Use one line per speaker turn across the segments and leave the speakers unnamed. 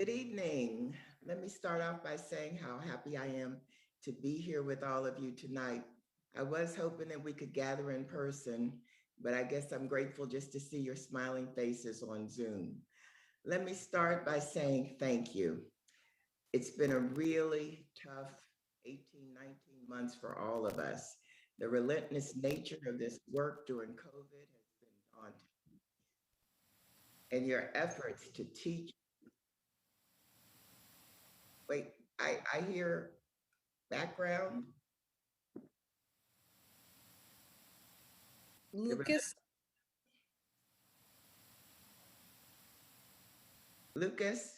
Good evening. Let me start off by saying how happy I am to be here with all of you tonight. I was hoping that we could gather in person, but I guess I'm grateful just to see your smiling faces on Zoom. Let me start by saying thank you. It's been a really tough 18, 19 months for all of us. The relentless nature of this work during COVID has been daunting, and your efforts to teach. Wait, I hear background.
Lucas.
Lucas?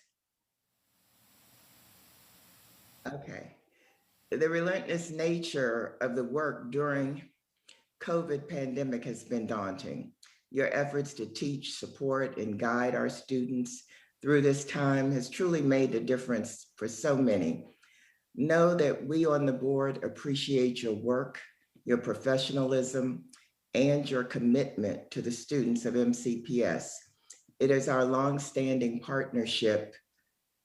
Okay. The relentless nature of the work during COVID pandemic has been daunting. Your efforts to teach, support, and guide our students through this time has truly made a difference for so many. Know that we on the board appreciate your work, your professionalism, and your commitment to the students of MCPS. It is our longstanding partnership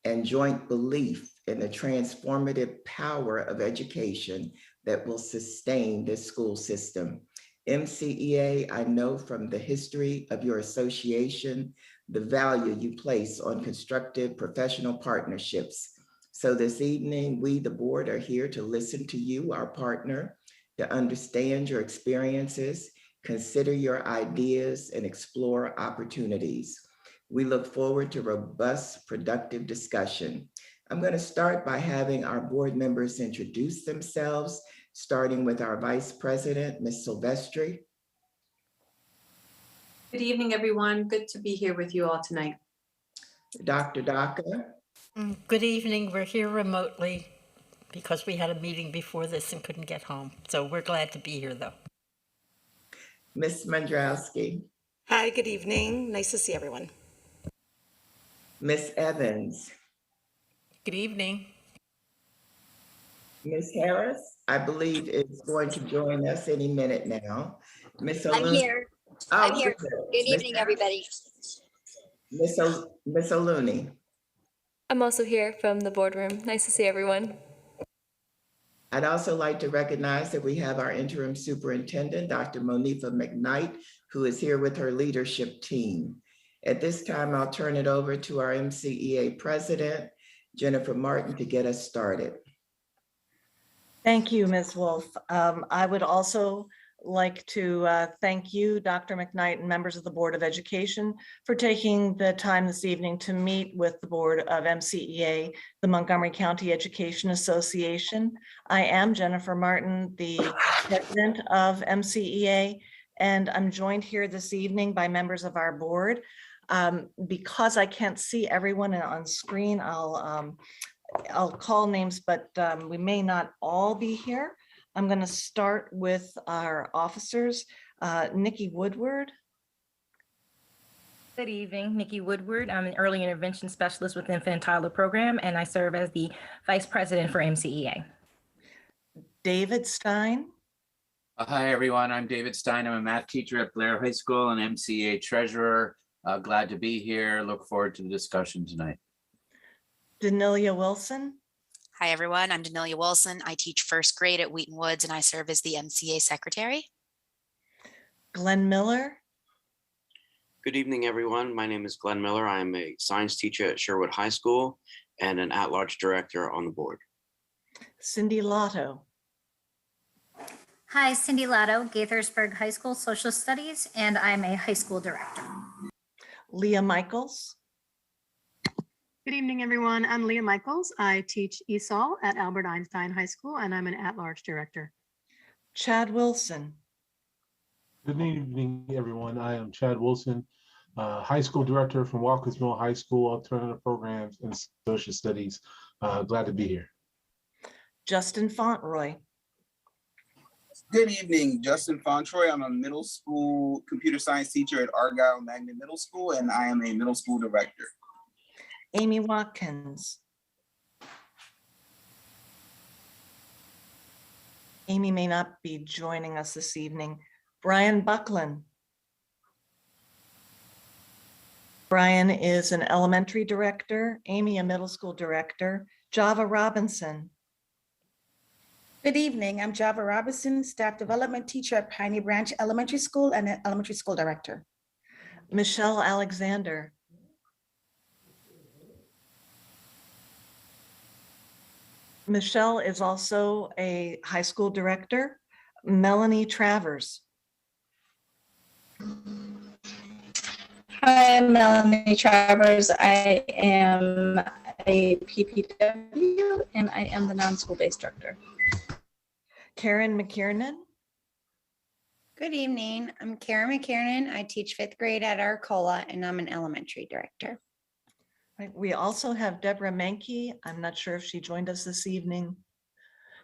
and joint belief in the transformative power of education that will sustain this school system. MCEA, I know from the history of your association, the value you place on constructive professional partnerships. So this evening, we, the board, are here to listen to you, our partner, to understand your experiences, consider your ideas, and explore opportunities. We look forward to robust, productive discussion. I'm going to start by having our board members introduce themselves, starting with our Vice President, Ms. Silvestri.
Good evening, everyone. Good to be here with you all tonight.
Dr. Daka.
Good evening. We're here remotely because we had a meeting before this and couldn't get home. So we're glad to be here, though.
Ms. Mandrowski.
Hi, good evening. Nice to see everyone.
Ms. Evans.
Good evening.
Ms. Harris, I believe, is going to join us any minute now. Ms.
I'm here. I'm here. Good evening, everybody.
Ms. O'Looney.
I'm also here from the boardroom. Nice to see everyone.
I'd also like to recognize that we have our interim superintendent, Dr. Monifa McKnight, who is here with her leadership team. At this time, I'll turn it over to our MCEA president, Jennifer Martin, to get us started.
Thank you, Ms. Wolf. I would also like to thank you, Dr. McKnight, and members of the Board of Education for taking the time this evening to meet with the Board of MCEA, the Montgomery County Education Association. I am Jennifer Martin, the president of MCEA, and I'm joined here this evening by members of our board. Because I can't see everyone on screen, I'll call names, but we may not all be here. I'm going to start with our officers. Nikki Woodward.
Good evening, Nikki Woodward. I'm an early intervention specialist within Infantile program, and I serve as the vice president for MCEA.
David Stein.
Hi, everyone. I'm David Stein. I'm a math teacher at Blair High School and MCEA treasurer. Glad to be here. Look forward to the discussion tonight.
Danilia Wilson.
Hi, everyone. I'm Danilia Wilson. I teach first grade at Wheaton Woods, and I serve as the MCA secretary.
Glenn Miller.
Good evening, everyone. My name is Glenn Miller. I'm a science teacher at Sherwood High School and an at-large director on the board.
Cindy Lotto.
Hi, Cindy Lotto, Gaithersburg High School Social Studies, and I'm a high school director.
Leah Michaels.
Good evening, everyone. I'm Leah Michaels. I teach ESOL at Albert Einstein High School, and I'm an at-large director.
Chad Wilson.
Good evening, everyone. I am Chad Wilson, high school director from Walker's Mill High School, Alternative Programs and Social Studies. Glad to be here.
Justin Fauntroy.
Good evening, Justin Fauntroy. I'm a middle school computer science teacher at Argyle Magnet Middle School, and I am a middle school director.
Amy Watkins. Amy may not be joining us this evening. Brian Buckland. Brian is an elementary director, Amy a middle school director. Java Robinson.
Good evening, I'm Java Robinson, staff development teacher at Piney Branch Elementary School and an elementary school director.
Michelle Alexander. Michelle is also a high school director. Melanie Travers.
Hi, I'm Melanie Travers. I am a PPW and I am the non-school based director.
Karen McKiernan.
Good evening. I'm Karen McKiernan. I teach 5th grade at Arcola and I'm an elementary director.
Right, we also have Deborah Menke. I'm not sure if she joined us this evening.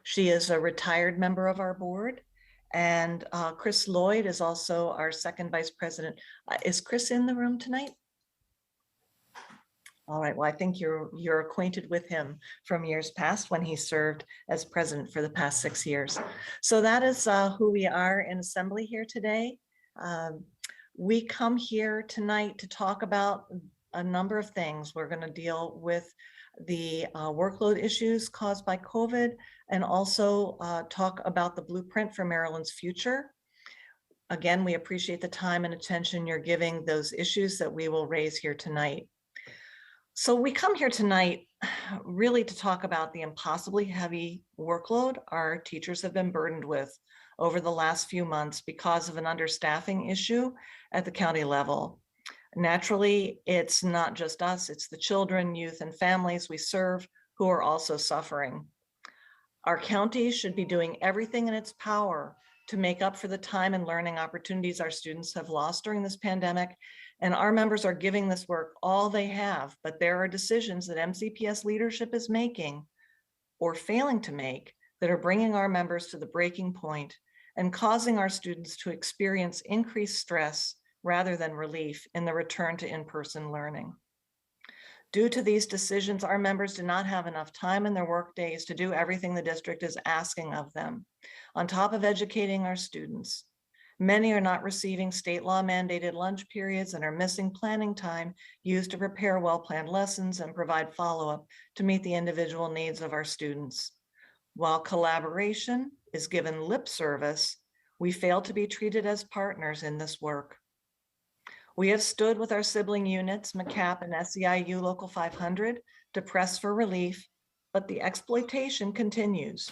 She is a retired member of our board. And Chris Lloyd is also our second vice president. Is Chris in the room tonight? All right, well, I think you're acquainted with him from years past when he served as president for the past 6 years. So that is who we are in assembly here today. We come here tonight to talk about a number of things. We're going to deal with the workload issues caused by COVID and also talk about the blueprint for Maryland's future. Again, we appreciate the time and attention you're giving those issues that we will raise here tonight. So we come here tonight really to talk about the impossibly heavy workload our teachers have been burdened with over the last few months because of an understaffing issue at the county level. Naturally, it's not just us, it's the children, youth, and families we serve who are also suffering. Our county should be doing everything in its power to make up for the time and learning opportunities our students have lost during this pandemic. And our members are giving this work all they have, but there are decisions that MCPS leadership is making or failing to make that are bringing our members to the breaking point and causing our students to experience increased stress rather than relief in the return to in-person learning. Due to these decisions, our members do not have enough time in their work days to do everything the district is asking of them. On top of educating our students, many are not receiving state law mandated lunch periods and are missing planning time used to prepare well-planned lessons and provide follow-up to meet the individual needs of our students. While collaboration is given lip service, we fail to be treated as partners in this work. We have stood with our sibling units, MCAP and SEIU Local 500, to press for relief, but the exploitation continues.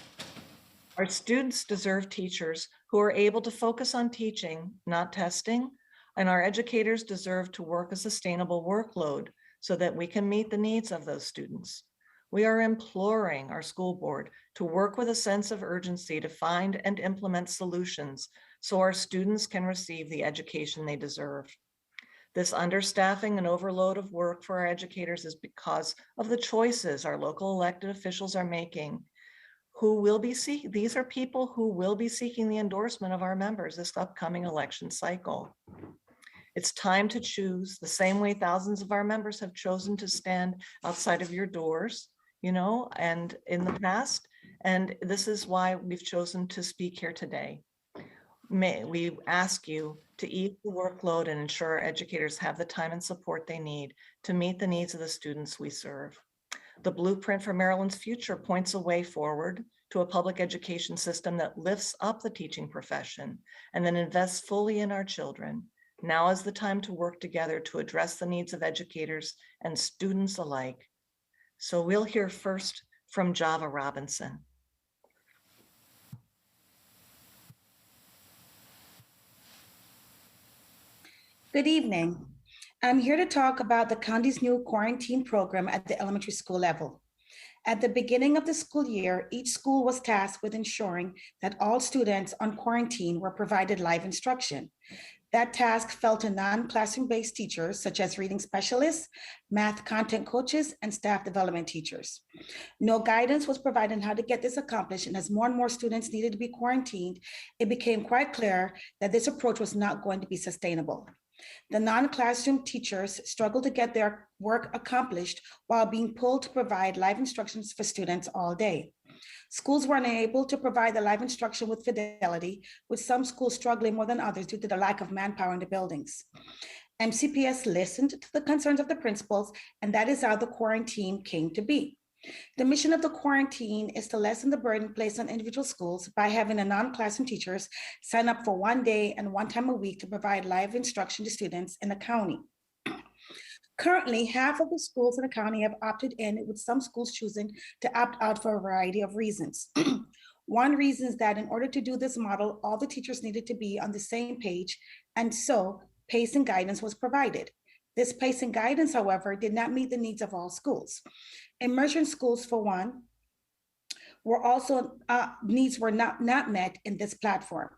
Our students deserve teachers who are able to focus on teaching, not testing, and our educators deserve to work a sustainable workload so that we can meet the needs of those students. We are imploring our school board to work with a sense of urgency to find and implement solutions so our students can receive the education they deserve. This understaffing and overload of work for our educators is because of the choices our local elected officials are making. These are people who will be seeking the endorsement of our members this upcoming election cycle. It's time to choose the same way thousands of our members have chosen to stand outside of your doors, and in the past. And this is why we've chosen to speak here today. We ask you to ease the workload and ensure our educators have the time and support they need to meet the needs of the students we serve. The blueprint for Maryland's future points a way forward to a public education system that lifts up the teaching profession and then invests fully in our children. Now is the time to work together to address the needs of educators and students alike. So we'll hear first from Java Robinson.
Good evening. I'm here to talk about the county's new quarantine program at the elementary school level. At the beginning of the school year, each school was tasked with ensuring that all students on quarantine were provided live instruction. That task fell to non-classroom-based teachers, such as reading specialists, math content coaches, and staff development teachers. No guidance was provided on how to get this accomplished, and as more and more students needed to be quarantined, it became quite clear that this approach was not going to be sustainable. The non-classroom teachers struggled to get their work accomplished while being pulled to provide live instructions for students all day. Schools were unable to provide the live instruction with fidelity, with some schools struggling more than others due to the lack of manpower in the buildings. MCPS listened to the concerns of the principals, and that is how the quarantine came to be. The mission of the quarantine is to lessen the burden placed on individual schools by having the non-classroom teachers sign up for one day and one time a week to provide live instruction to students in the county. Currently, half of the schools in the county have opted in, with some schools choosing to opt out for a variety of reasons. One reason is that in order to do this model, all the teachers needed to be on the same page, and so pace and guidance was provided. This pace and guidance, however, did not meet the needs of all schools. Immersion schools, for one, were also needs were not met in this platform.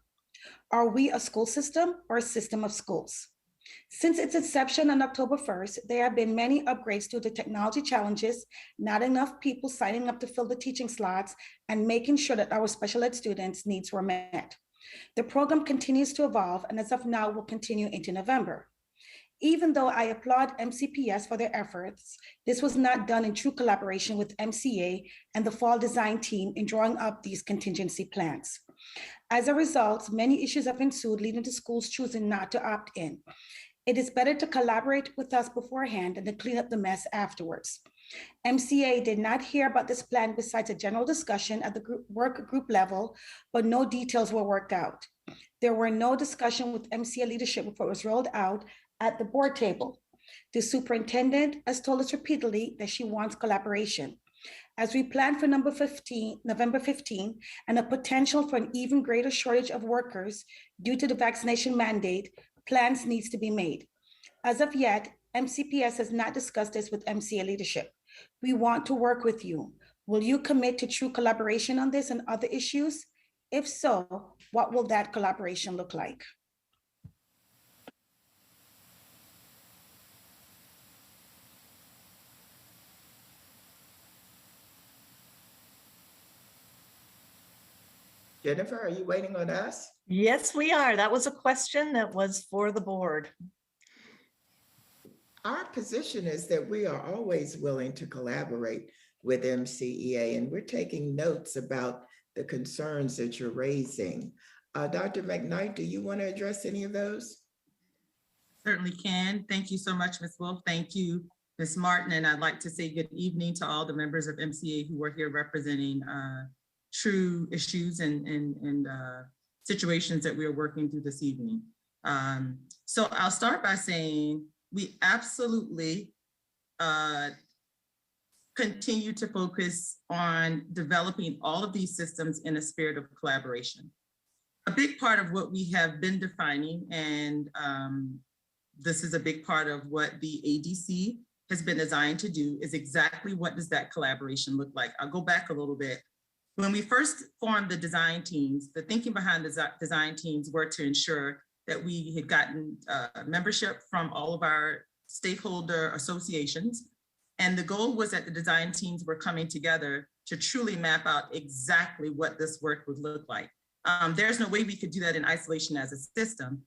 Are we a school system or a system of schools? Since its inception on October 1st, there have been many upgrades due to technology challenges, not enough people signing up to fill the teaching slots, and making sure that our special ed students' needs were met. The program continues to evolve, and as of now will continue into November. Even though I applaud MCPS for their efforts, this was not done in true collaboration with MCEA and the fall design team in drawing up these contingency plans. As a result, many issues have ensued, leading to schools choosing not to opt in. It is better to collaborate with us beforehand and to clean up the mess afterwards. MCEA did not hear about this plan besides a general discussion at the work group level, but no details were worked out. There were no discussion with MCEA leadership before it was rolled out at the board table. The superintendent has told us repeatedly that she wants collaboration. As we plan for November 15, and a potential for an even greater shortage of workers due to the vaccination mandate, plans needs to be made. As of yet, MCPS has not discussed this with MCEA leadership. We want to work with you. Will you commit to true collaboration on this and other issues? If so, what will that collaboration look like?
Jennifer, are you waiting on us?
Yes, we are. That was a question that was for the board.
Our position is that we are always willing to collaborate with MCEA, and we're taking notes about the concerns that you're raising. Dr. McKnight, do you want to address any of those?
Certainly can. Thank you so much, Ms. Wolf. Thank you, Ms. Martin. And I'd like to say good evening to all the members of MCEA who are here representing true issues and situations that we are working through this evening. So I'll start by saying we absolutely continue to focus on developing all of these systems in a spirit of collaboration. A big part of what we have been defining, and this is a big part of what the ADC has been designed to do, is exactly what does that collaboration look like. I'll go back a little bit. When we first formed the design teams, the thinking behind the design teams were to ensure that we had gotten membership from all of our stakeholder associations. And the goal was that the design teams were coming together to truly map out exactly what this work would look like. There's no way we could do that in isolation as a system.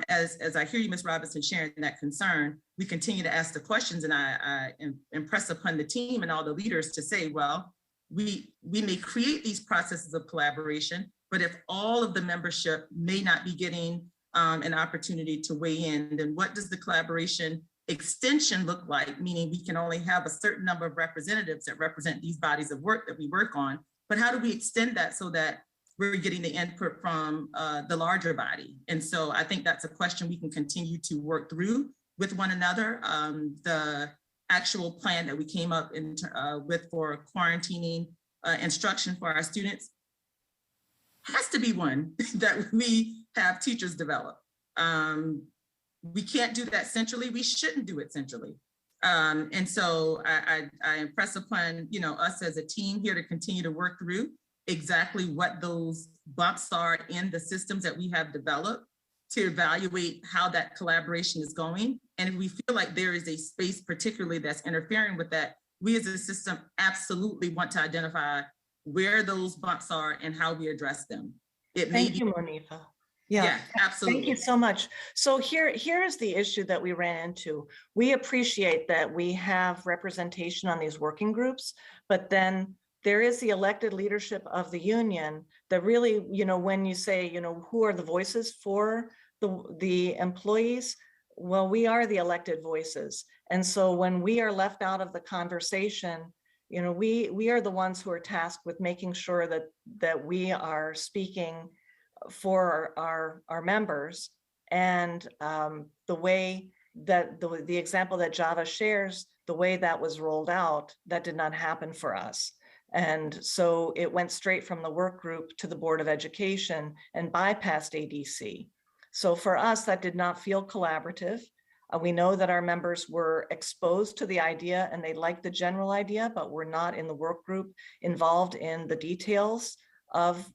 As I hear you, Ms. Robinson, sharing that concern, we continue to ask the questions, and I impress upon the team and all the leaders to say, well, we may create these processes of collaboration, but if all of the membership may not be getting an opportunity to weigh in, then what does the collaboration extension look like? Meaning we can only have a certain number of representatives that represent these bodies of work that we work on, but how do we extend that so that we're getting the input from the larger body? And so I think that's a question we can continue to work through with one another. The actual plan that we came up with for quarantining instruction for our students has to be one that we have teachers develop. We can't do that centrally. We shouldn't do it centrally. And so I impress upon us as a team here to continue to work through exactly what those bumps are in the systems that we have developed to evaluate how that collaboration is going. And if we feel like there is a space particularly that's interfering with that, we as a system absolutely want to identify where those bumps are and how we address them.
Thank you, Monifa.
Yeah, absolutely.
Thank you so much. So here is the issue that we ran into. We appreciate that we have representation on these working groups, but then there is the elected leadership of the union that really, when you say, who are the voices for the employees? Well, we are the elected voices. And so when we are left out of the conversation, we are the ones who are tasked with making sure that we are speaking for our members. And the way, that the example that Java shares, the way that was rolled out, that did not happen for us. And so it went straight from the work group to the Board of Education and bypassed ADC. So for us, that did not feel collaborative. We know that our members were exposed to the idea and they liked the general idea, but were not in the work group involved in the details of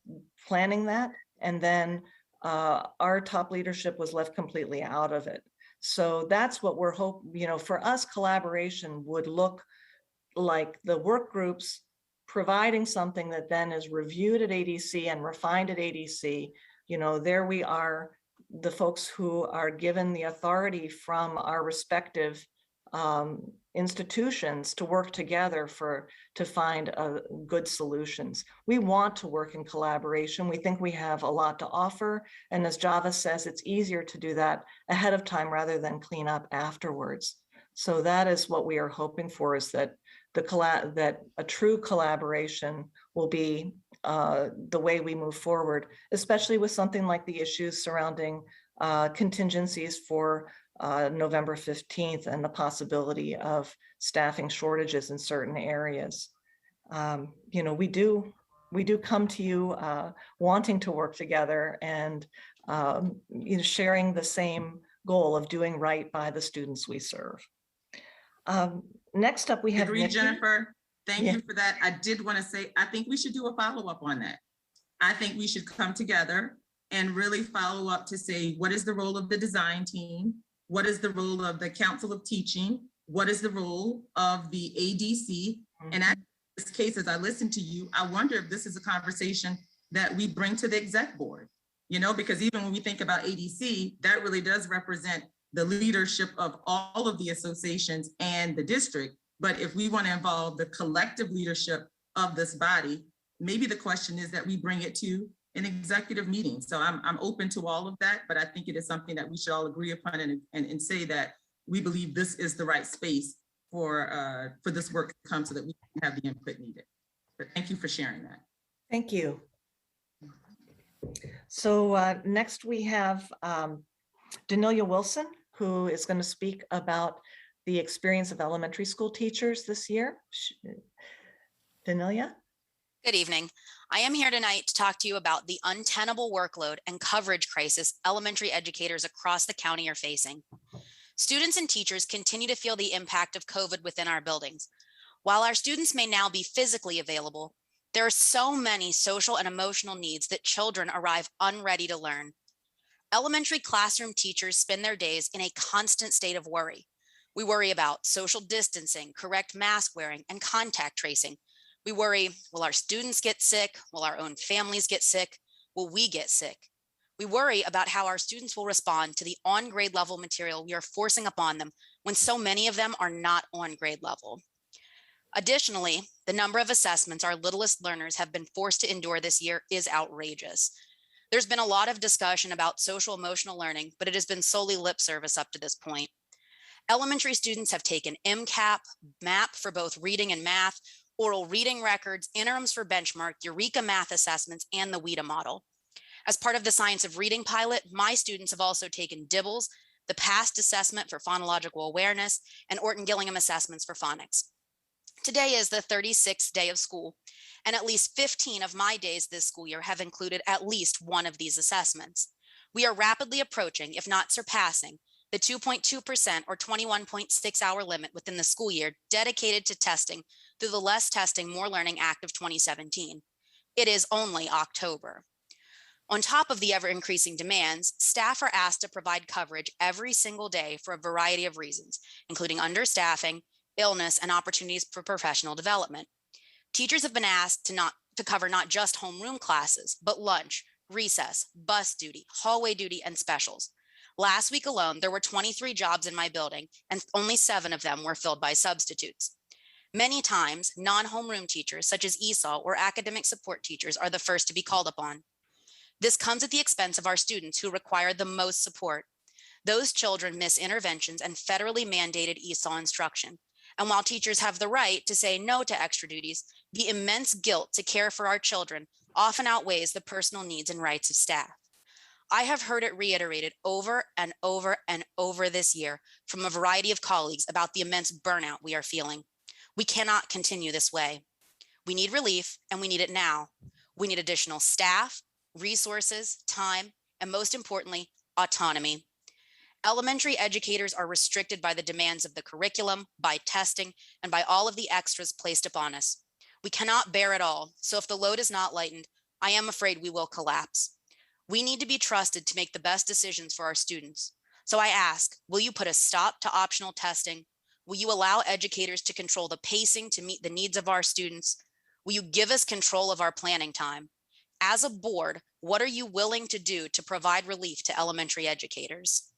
planning that. And then our top leadership was left completely out of it. So that's what we're hoping, for us, collaboration would look like the work groups providing something that then is reviewed at ADC and refined at ADC. There we are, the folks who are given the authority from our respective institutions to work together to find good solutions. We want to work in collaboration. We think we have a lot to offer. And as Java says, it's easier to do that ahead of time rather than clean up afterwards. So that is what we are hoping for, is that that a true collaboration will be the way we move forward, especially with something like the issues surrounding contingencies for November 15th and the possibility of staffing shortages in certain areas. We do come to you wanting to work together and sharing the same goal of doing right by the students we serve. Next up, we have
Agreed,
Nikki.
Jennifer. Thank you for that. I did want to say, I think we should do a follow-up on that. I think we should come together and really follow up to say, what is the role of the design team? What is the role of the Council of Teaching? What is the role of the ADC? And in this case, as I listen to you, I wonder if this is a conversation that we bring to the exec board, because even when we think about ADC, that really does represent the leadership of all of the associations and the district. But if we want to involve the collective leadership of this body, maybe the question is that we bring it to an executive meeting. So I'm open to all of that, but I think it is something that we should all agree upon and say that we believe this is the right space for this work to come so that we can have the input needed. But thank you for sharing that.
Thank you. So next we have Danelia Wilson, who is going to speak about the experience of elementary school teachers this year. Danelia?
Good evening. I am here tonight to talk to you about the untenable workload and coverage crisis elementary educators across the county are facing. Students and teachers continue to feel the impact of COVID within our buildings. While our students may now be physically available, there are so many social and emotional needs that children arrive unready to learn. Elementary classroom teachers spend their days in a constant state of worry. We worry about social distancing, correct mask wearing, and contact tracing. We worry, will our students get sick? Will our own families get sick? Will we get sick? We worry about how our students will respond to the on-grade level material we are forcing upon them when so many of them are not on grade level. Additionally, the number of assessments our littlest learners have been forced to endure this year is outrageous. There's been a lot of discussion about social emotional learning, but it has been solely lip service up to this point. Elementary students have taken MCAP, MAP for both reading and math, oral reading records, interims for benchmark, Eureka math assessments, and the WIDA model. As part of the Science of Reading pilot, my students have also taken DIBELS, the PAST assessment for phonological awareness, and Orton-Gillingham assessments for phonics. Today is the 36th day of school, and at least 15 of my days this school year have included at least one of these assessments. We are rapidly approaching, if not surpassing, the 2.2% or 21.6 hour limit within the school year dedicated to testing through the Less Testing, More Learning Act of 2017. It is only October. On top of the ever-increasing demands, staff are asked to provide coverage every single day for a variety of reasons, including understaffing, illness, and opportunities for professional development. Teachers have been asked to cover not just homeroom classes, but lunch, recess, bus duty, hallway duty, and specials. Last week alone, there were 23 jobs in my building, and only 7 of them were filled by substitutes. Many times, non-homeroom teachers, such as ESOL or academic support teachers, are the first to be called upon. This comes at the expense of our students who require the most support. Those children miss interventions and federally mandated ESOL instruction. And while teachers have the right to say no to extra duties, the immense guilt to care for our children often outweighs the personal needs and rights of staff. I have heard it reiterated over and over and over this year from a variety of colleagues about the immense burnout we are feeling. We cannot continue this way. We need relief, and we need it now. We need additional staff, resources, time, and most importantly, autonomy. Elementary educators are restricted by the demands of the curriculum, by testing, and by all of the extras placed upon us. We cannot bear it all, so if the load is not lightened, I am afraid we will collapse. We need to be trusted to make the best decisions for our students. So I ask, will you put a stop to optional testing? Will you allow educators to control the pacing to meet the needs of our students? Will you give us control of our planning time? As a board, what are you willing to do to provide relief to elementary educators?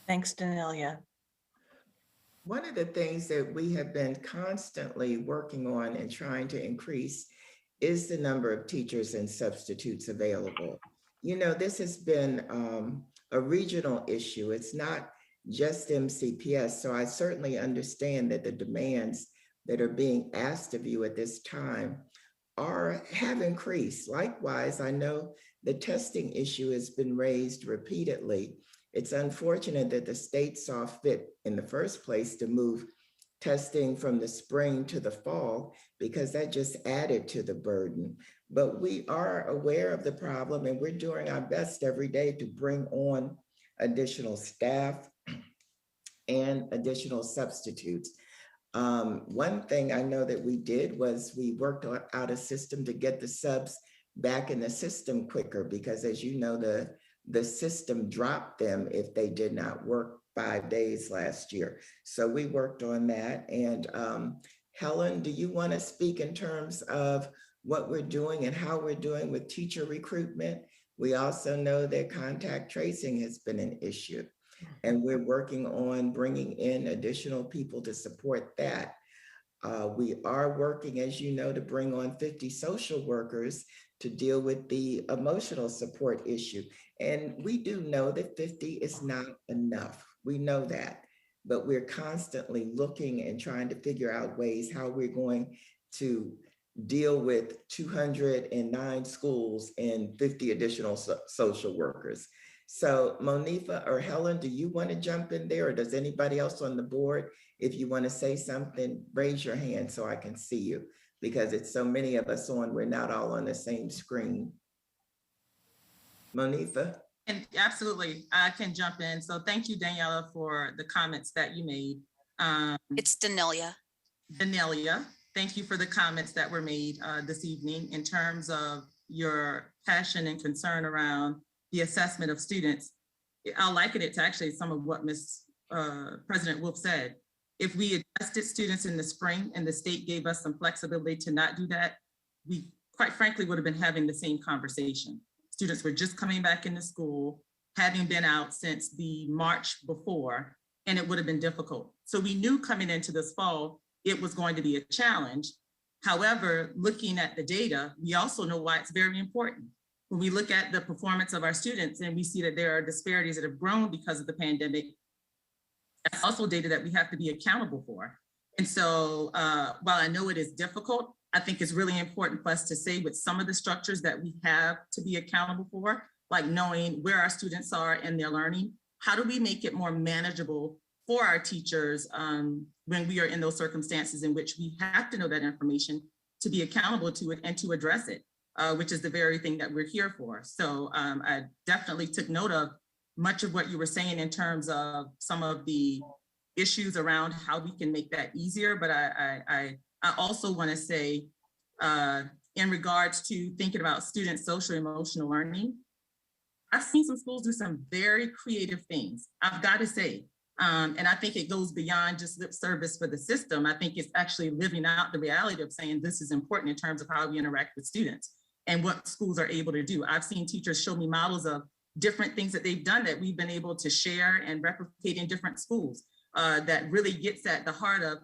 Thanks, Danelia.
One of the things that we have been constantly working on and trying to increase is the number of teachers and substitutes available. You know, this has been a regional issue. It's not just MCPS. So I certainly understand that the demands that are being asked of you at this time have increased. Likewise, I know the testing issue has been raised repeatedly. It's unfortunate that the state saw fit in the first place to move testing from the spring to the fall, because that just added to the burden. But we are aware of the problem, and we're doing our best every day to bring on additional staff and additional substitutes. One thing I know that we did was we worked out a system to get the subs back in the system quicker, because as you know, the system dropped them if they did not work 5 days last year. So we worked on that. And Helen, do you want to speak in terms of what we're doing and how we're doing with teacher recruitment? We also know that contact tracing has been an issue, and we're working on bringing in additional people to support that. We are working, as you know, to bring on 50 social workers to deal with the emotional support issue. And we do know that 50 is not enough. We know that, but we're constantly looking and trying to figure out ways how we're going to deal with 209 schools and 50 additional social workers. So Monifa or Helen, do you want to jump in there, or does anybody else on the board? If you want to say something, raise your hand so I can see you, because it's so many of us on, we're not all on the same screen. Monifa?
And absolutely, I can jump in. So thank you, Daniela, for the comments that you made.
It's Danelia.
Danelia, thank you for the comments that were made this evening in terms of your passion and concern around the assessment of students. I'll liken it to actually some of what Ms. President Wolf said. If we had tested students in the spring and the state gave us some flexibility to not do that, we quite frankly would have been having the same conversation. Students were just coming back into school, having been out since the March before, and it would have been difficult. So we knew coming into this fall, it was going to be a challenge. However, looking at the data, we also know why it's very important. When we look at the performance of our students and we see that there are disparities that have grown because of the pandemic, that's also data that we have to be accountable for. And so while I know it is difficult, I think it's really important for us to say with some of the structures that we have to be accountable for, like knowing where our students are in their learning, how do we make it more manageable for our teachers when we are in those circumstances in which we have to know that information to be accountable to it and to address it, which is the very thing that we're here for. So I definitely took note of much of what you were saying in terms of some of the issues around how we can make that easier. But I also want to say, in regards to thinking about student social emotional learning, I've seen some schools do some very creative things, I've got to say. And I think it goes beyond just lip service for the system. I think it's actually living out the reality of saying this is important in terms of how we interact with students and what schools are able to do. I've seen teachers show me models of different things that they've done that we've been able to share and replicate in different schools that really gets at the heart of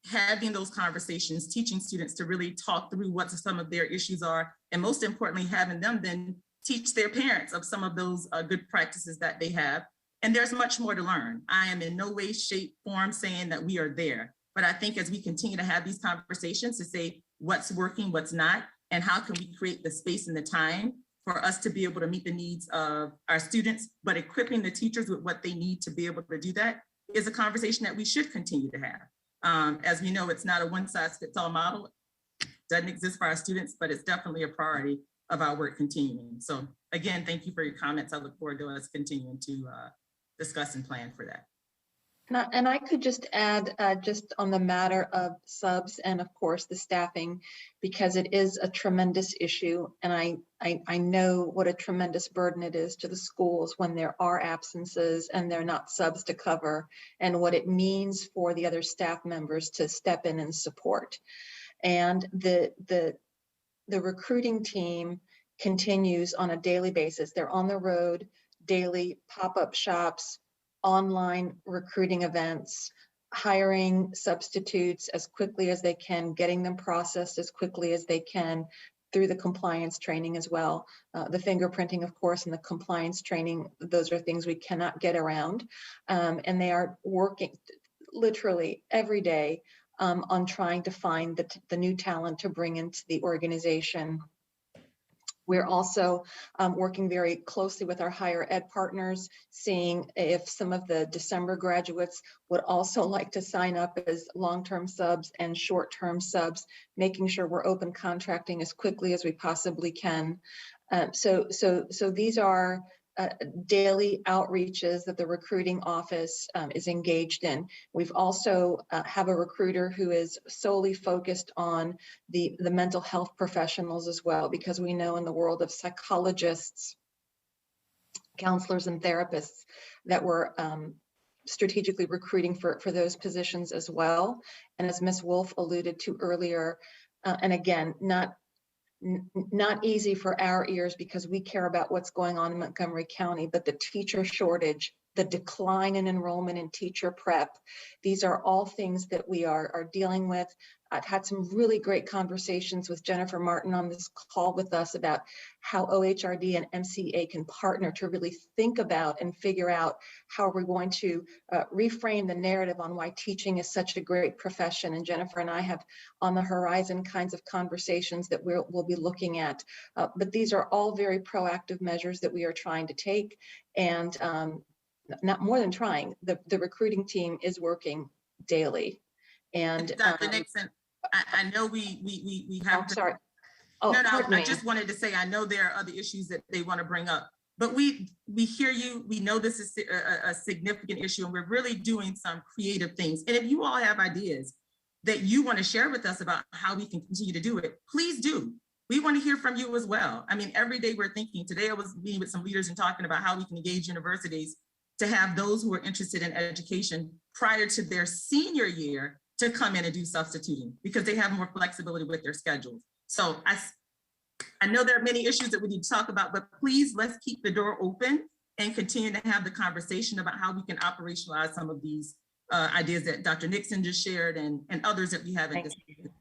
having those conversations, teaching students to really talk through what some of their issues are, and most importantly, having them then teach their parents of some of those good practices that they have. And there's much more to learn. I am in no way, shape, form saying that we are there, but I think as we continue to have these conversations to say what's working, what's not, and how can we create the space and the time for us to be able to meet the needs of our students, but equipping the teachers with what they need to be able to do that is a conversation that we should continue to have. As we know, it's not a one-size-fits-all model. Doesn't exist for our students, but it's definitely a priority of our work continuing. So again, thank you for your comments. I look forward to us continuing to discuss and plan for that.
And I could just add just on the matter of subs and of course the staffing, because it is a tremendous issue. And I know what a tremendous burden it is to the schools when there are absences and they're not subs to cover, and what it means for the other staff members to step in and support. And the recruiting team continues on a daily basis. They're on the road, daily pop-up shops, online recruiting events, hiring substitutes as quickly as they can, getting them processed as quickly as they can through the compliance training as well. The fingerprinting, of course, and the compliance training, those are things we cannot get around. And they are working literally every day on trying to find the new talent to bring into the organization. We're also working very closely with our higher ed partners, seeing if some of the December graduates would also like to sign up as long-term subs and short-term subs, making sure we're open contracting as quickly as we possibly can. So these are daily outreaches that the recruiting office is engaged in. We've also have a recruiter who is solely focused on the mental health professionals as well, because we know in the world of psychologists, counselors, and therapists that we're strategically recruiting for those positions as well. And as Ms. Wolf alluded to earlier, and again, not easy for our ears because we care about what's going on in Montgomery County, but the teacher shortage, the decline in enrollment in teacher prep, these are all things that we are dealing with. I've had some really great conversations with Jennifer Martin on this call with us about how OHRD and MCEA can partner to really think about and figure out how we're going to reframe the narrative on why teaching is such a great profession. And Jennifer and I have on the horizon kinds of conversations that we'll be looking at. But these are all very proactive measures that we are trying to take. And not more than trying, the recruiting team is working daily. And
Dr. Nixon, I know we have.
I'm sorry. Oh,
no, I
me.
just wanted to say, I know there are other issues that they want to bring up, but we hear you. We know this is a significant issue, and we're really doing some creative things. And if you all have ideas that you want to share with us about how we can continue to do it, please do. We want to hear from you as well. I mean, every day we're thinking. Today I was meeting with some leaders and talking about how we can engage universities to have those who are interested in education prior to their senior year to come in and do substituting because they have more flexibility with their schedules. So I know there are many issues that we need to talk about, but please let's keep the door open and continue to have the conversation about how we can operationalize some of these ideas that Dr. Nixon just shared and others that we haven't discussed.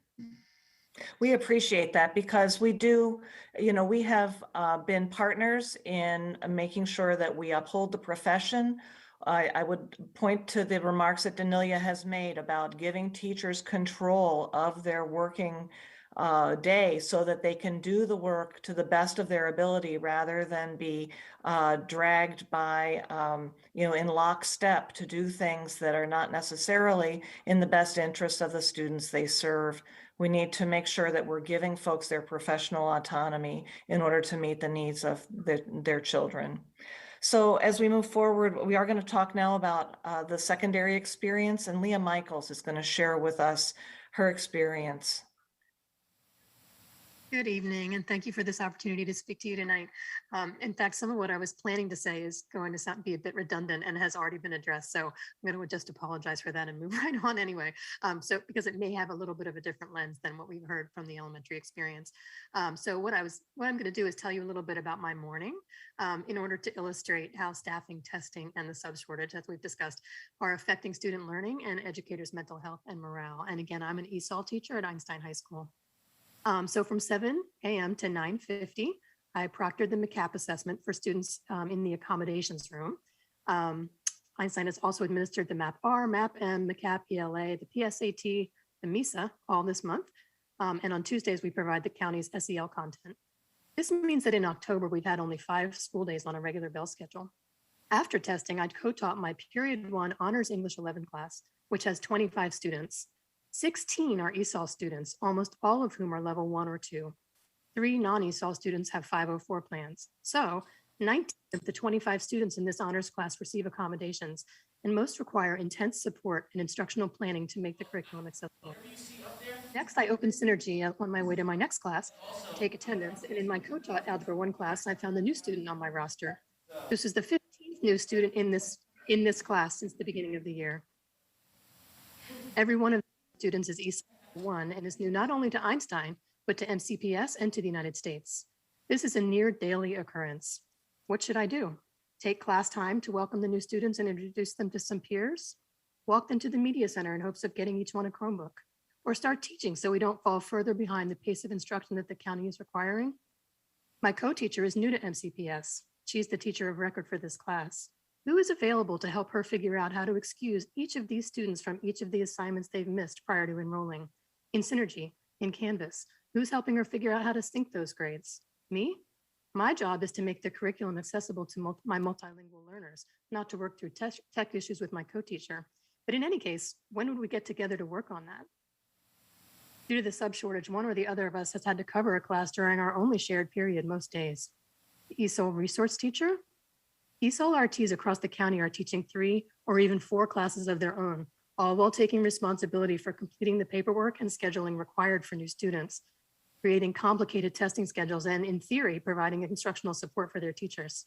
We appreciate that because we do, we have been partners in making sure that we uphold the profession. I would point to the remarks that Danelia has made about giving teachers control of their working day so that they can do the work to the best of their ability rather than be dragged by, in lockstep to do things that are not necessarily in the best interest of the students they serve. We need to make sure that we're giving folks their professional autonomy in order to meet the needs of their children. So as we move forward, we are going to talk now about the secondary experience, and Leah Michaels is going to share with us her experience.
Good evening, and thank you for this opportunity to speak to you tonight. In fact, some of what I was planning to say is going to be a bit redundant and has already been addressed. So I'm going to just apologize for that and move right on anyway. Because it may have a little bit of a different lens than what we've heard from the elementary experience. So what I'm going to do is tell you a little bit about my morning in order to illustrate how staffing, testing, and the sub shortage, as we've discussed, are affecting student learning and educators' mental health and morale. And again, I'm an ESOL teacher at Einstein High School. So from 7 a.m. to 9:50, I proctored the MCAP assessment for students in the accommodations room. Einstein has also administered the MAP-R, MAP-M, MCAP, ELA, the PSAT, the MISA all this month. And on Tuesdays, we provide the county's SEL content. This means that in October, we've had only 5 school days on a regular bell schedule. After testing, I'd co-taught my period 1 Honors English 11 class, which has 25 students. 16 are ESOL students, almost all of whom are level 1 or 2. 3 non-ESOL students have 504 plans. So 19 of the 25 students in this honors class receive accommodations, and most require intense support and instructional planning to make the curriculum accessible. Next, I opened Synergy on my way to my next class to take attendance, and in my co-taught Algebra 1 class, I found a new student on my roster. This is the 15th new student in this class since the beginning of the year. Every one of the students is ESOL 1 and is new not only to Einstein, but to MCPS and to the United States. This is a near daily occurrence. What should I do? Take class time to welcome the new students and introduce them to some peers? Walk them to the media center in hopes of getting each one a Chromebook? Or start teaching so we don't fall further behind the pace of instruction that the county is requiring? My co-teacher is new to MCPS. She's the teacher of record for this class. Who is available to help her figure out how to excuse each of these students from each of the assignments they've missed prior to enrolling? In Synergy, in Canvas, who's helping her figure out how to sync those grades? Me? My job is to make the curriculum accessible to my multilingual learners, not to work through tech issues with my co-teacher. But in any case, when would we get together to work on that? Due to the sub shortage, one or the other of us has had to cover a class during our only shared period most days. The ESOL resource teacher? ESOL RTs across the county are teaching 3 or even 4 classes of their own, all while taking responsibility for completing the paperwork and scheduling required for new students, creating complicated testing schedules, and in theory, providing instructional support for their teachers.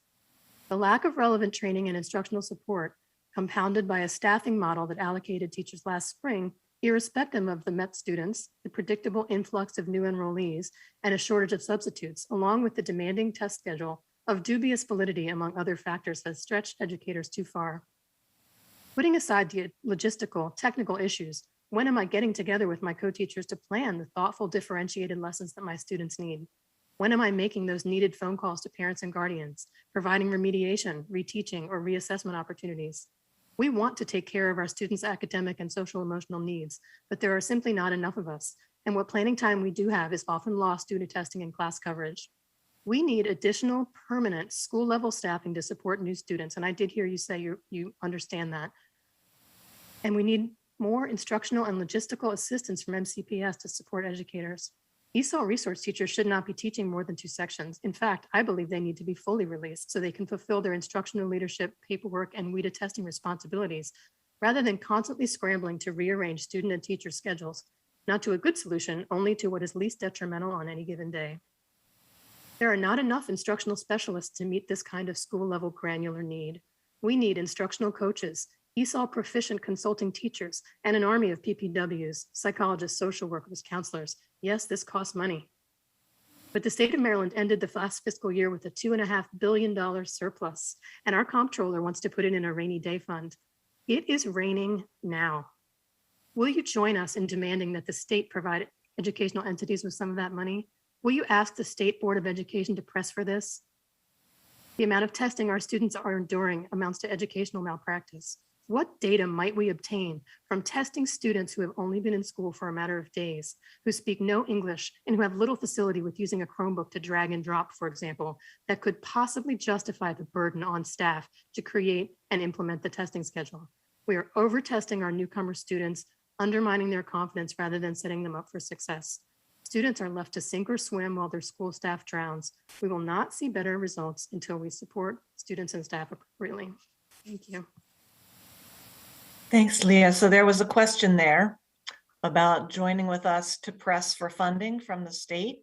The lack of relevant training and instructional support, compounded by a staffing model that allocated teachers last spring, irrespective of the MET students, the predictable influx of new enrollees, and a shortage of substitutes, along with the demanding test schedule of dubious validity among other factors, has stretched educators too far. Putting aside the logistical, technical issues, when am I getting together with my co-teachers to plan the thoughtful, differentiated lessons that my students need? When am I making those needed phone calls to parents and guardians, providing remediation, reteaching, or reassessment opportunities? We want to take care of our students' academic and social emotional needs, but there are simply not enough of us. And what planning time we do have is often lost due to testing and class coverage. We need additional permanent school level staffing to support new students. And I did hear you say you understand that. And we need more instructional and logistical assistance from MCPS to support educators. ESOL resource teachers should not be teaching more than 2 sections. In fact, I believe they need to be fully released so they can fulfill their instructional leadership, paperwork, and WIDA testing responsibilities, rather than constantly scrambling to rearrange student and teacher schedules, not to a good solution, only to what is least detrimental on any given day. There are not enough instructional specialists to meet this kind of school-level granular need. We need instructional coaches, ESOL proficient consulting teachers, and an army of PPWs, psychologists, social workers, counselors. Yes, this costs money. But the state of Maryland ended the last fiscal year with a $2.5 billion surplus, and our comptroller wants to put it in a rainy day fund. It is raining now. Will you join us in demanding that the state provide educational entities with some of that money? Will you ask the State Board of Education to press for this? The amount of testing our students are enduring amounts to educational malpractice. What data might we obtain from testing students who have only been in school for a matter of days, who speak no English, and who have little facility with using a Chromebook to drag and drop, for example, that could possibly justify the burden on staff to create and implement the testing schedule? We are over-testing our newcomer students, undermining their confidence rather than setting them up for success. Students are left to sink or swim while their school staff drowns. We will not see better results until we support students and staff appropriately. Thank you.
Thanks, Leah. So there was a question there about joining with us to press for funding from the state.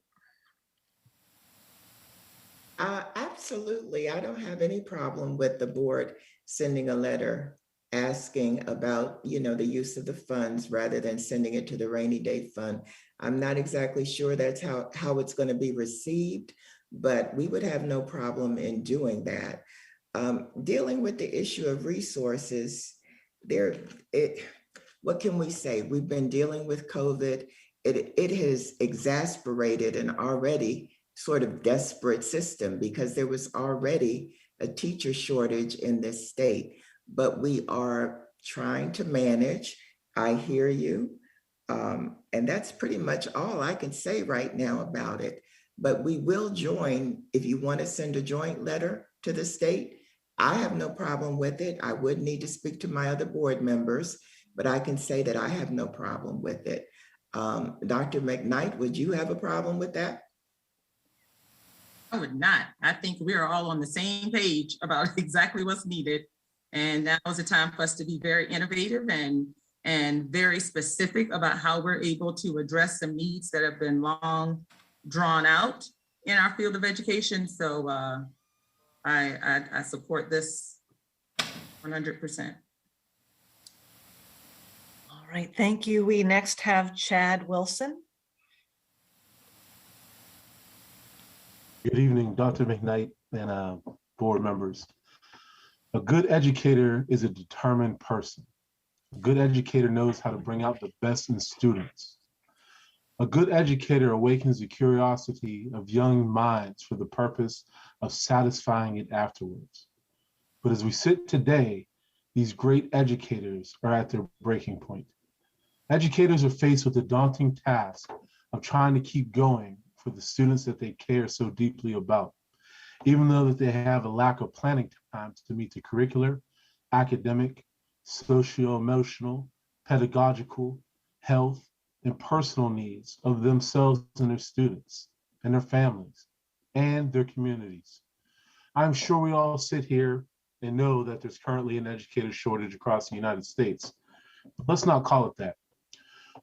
Absolutely. I don't have any problem with the board sending a letter asking about, the use of the funds rather than sending it to the rainy day fund. I'm not exactly sure that's how it's going to be received, but we would have no problem in doing that. Dealing with the issue of resources, what can we say? We've been dealing with COVID. It has exasperated an already sort of desperate system because there was already a teacher shortage in this state, but we are trying to manage. I hear you. And that's pretty much all I can say right now about it. but we will join if you want to send a joint letter to the state. I have no problem with it. I would need to speak to my other board members, but I can say that I have no problem with it. Dr. McKnight, would you have a problem with that?
I would not. I think we are all on the same page about exactly what's needed. And now is the time for us to be very innovative and very specific about how we're able to address some needs that have been long drawn out in our field of education. So I support this 100%.
All right, thank you. We next have Chad Wilson.
Good evening, Dr. McKnight and board members. A good educator is a determined person. A good educator knows how to bring out the best in students. A good educator awakens the curiosity of young minds for the purpose of satisfying it afterwards. But as we sit today, these great educators are at their breaking point. Educators are faced with the daunting task of trying to keep going for the students that they care so deeply about, even though that they have a lack of planning time to meet the curricular, academic, socio-emotional, pedagogical, health, and personal needs of themselves and their students and their families and their communities. I'm sure we all sit here and know that there's currently an educator shortage across the United States. Let's not call it that.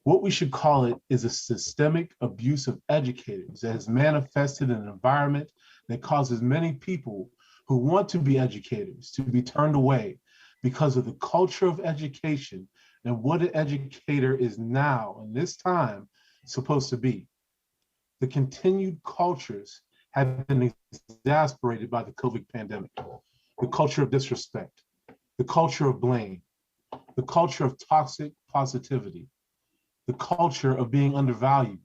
What we should call it is a systemic abuse of educators that has manifested in an environment that causes many people who want to be educators to be turned away because of the culture of education and what an educator is now in this time supposed to be. The continued cultures have been exasperated by the COVID pandemic. The culture of disrespect, the culture of blame, the culture of toxic positivity, the culture of being undervalued,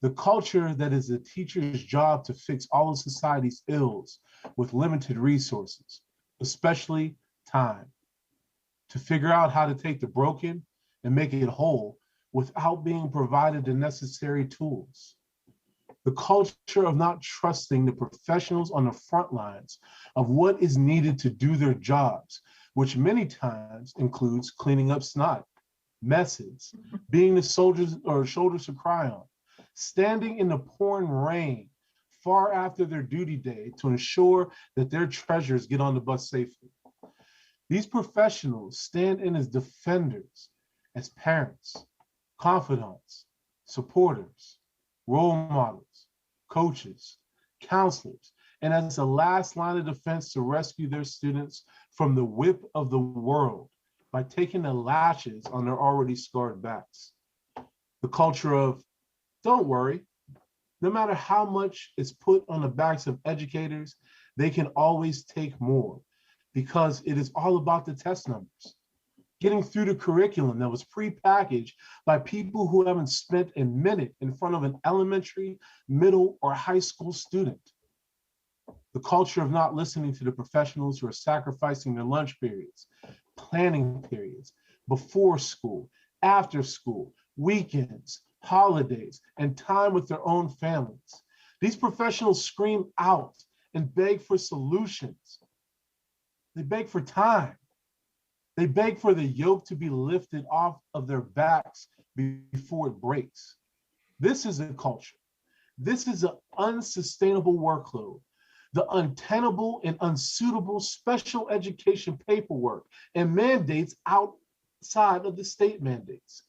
the culture that is a teacher's job to fix all of society's ills with limited resources, especially time, to figure out how to take the broken and make it whole without being provided the necessary tools. The culture of not trusting the professionals on the front lines of what is needed to do their jobs, which many times includes cleaning up snot, messes, being the soldiers or shoulders to cry on, standing in the pouring rain far after their duty day to ensure that their treasures get on the bus safely. These professionals stand in as defenders, as parents, confidants, supporters, role models, coaches, counselors, and as the last line of defense to rescue their students from the whip of the world by taking the lashes on their already scarred backs. The culture of, don't worry, no matter how much is put on the backs of educators, they can always take more because it is all about the test numbers. Getting through the curriculum that was prepackaged by people who haven't spent a minute in front of an elementary, middle, or high school student. The culture of not listening to the professionals who are sacrificing their lunch periods, planning periods, before school, after school, weekends, holidays, and time with their own families. These professionals scream out and beg for solutions. They beg for time. They beg for the yoke to be lifted off of their backs before it breaks. This is a culture. This is an unsustainable workload. The untenable and unsuitable special education paperwork and mandates outside of the state mandates.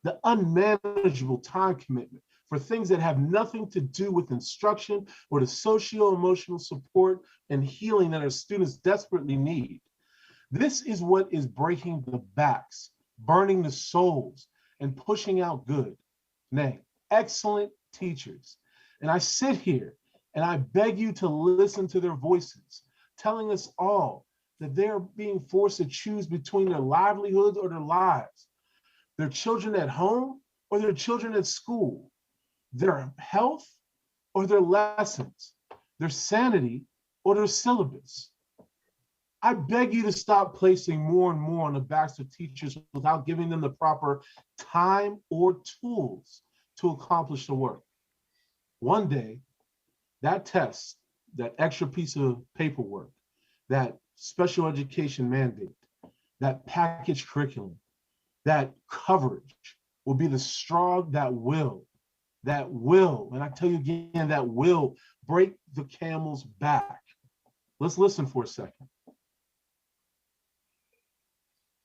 The unmanageable time commitment for things that have nothing to do with instruction or the socio-emotional support and healing that our students desperately need. This is what is breaking the backs, burning the souls, and pushing out good, nay, excellent teachers. And I sit here and I beg you to listen to their voices, telling us all that they're being forced to choose between their livelihoods or their lives, their children at home or their children at school, their health or their lessons, their sanity or their syllabus. I beg you to stop placing more and more on the backs of teachers without giving them the proper time or tools to accomplish the work. One day, that test, that extra piece of paperwork, that special education mandate, that package curriculum, that coverage will be the straw that will, and I tell you again, that will break the camel's back. Let's listen for a second.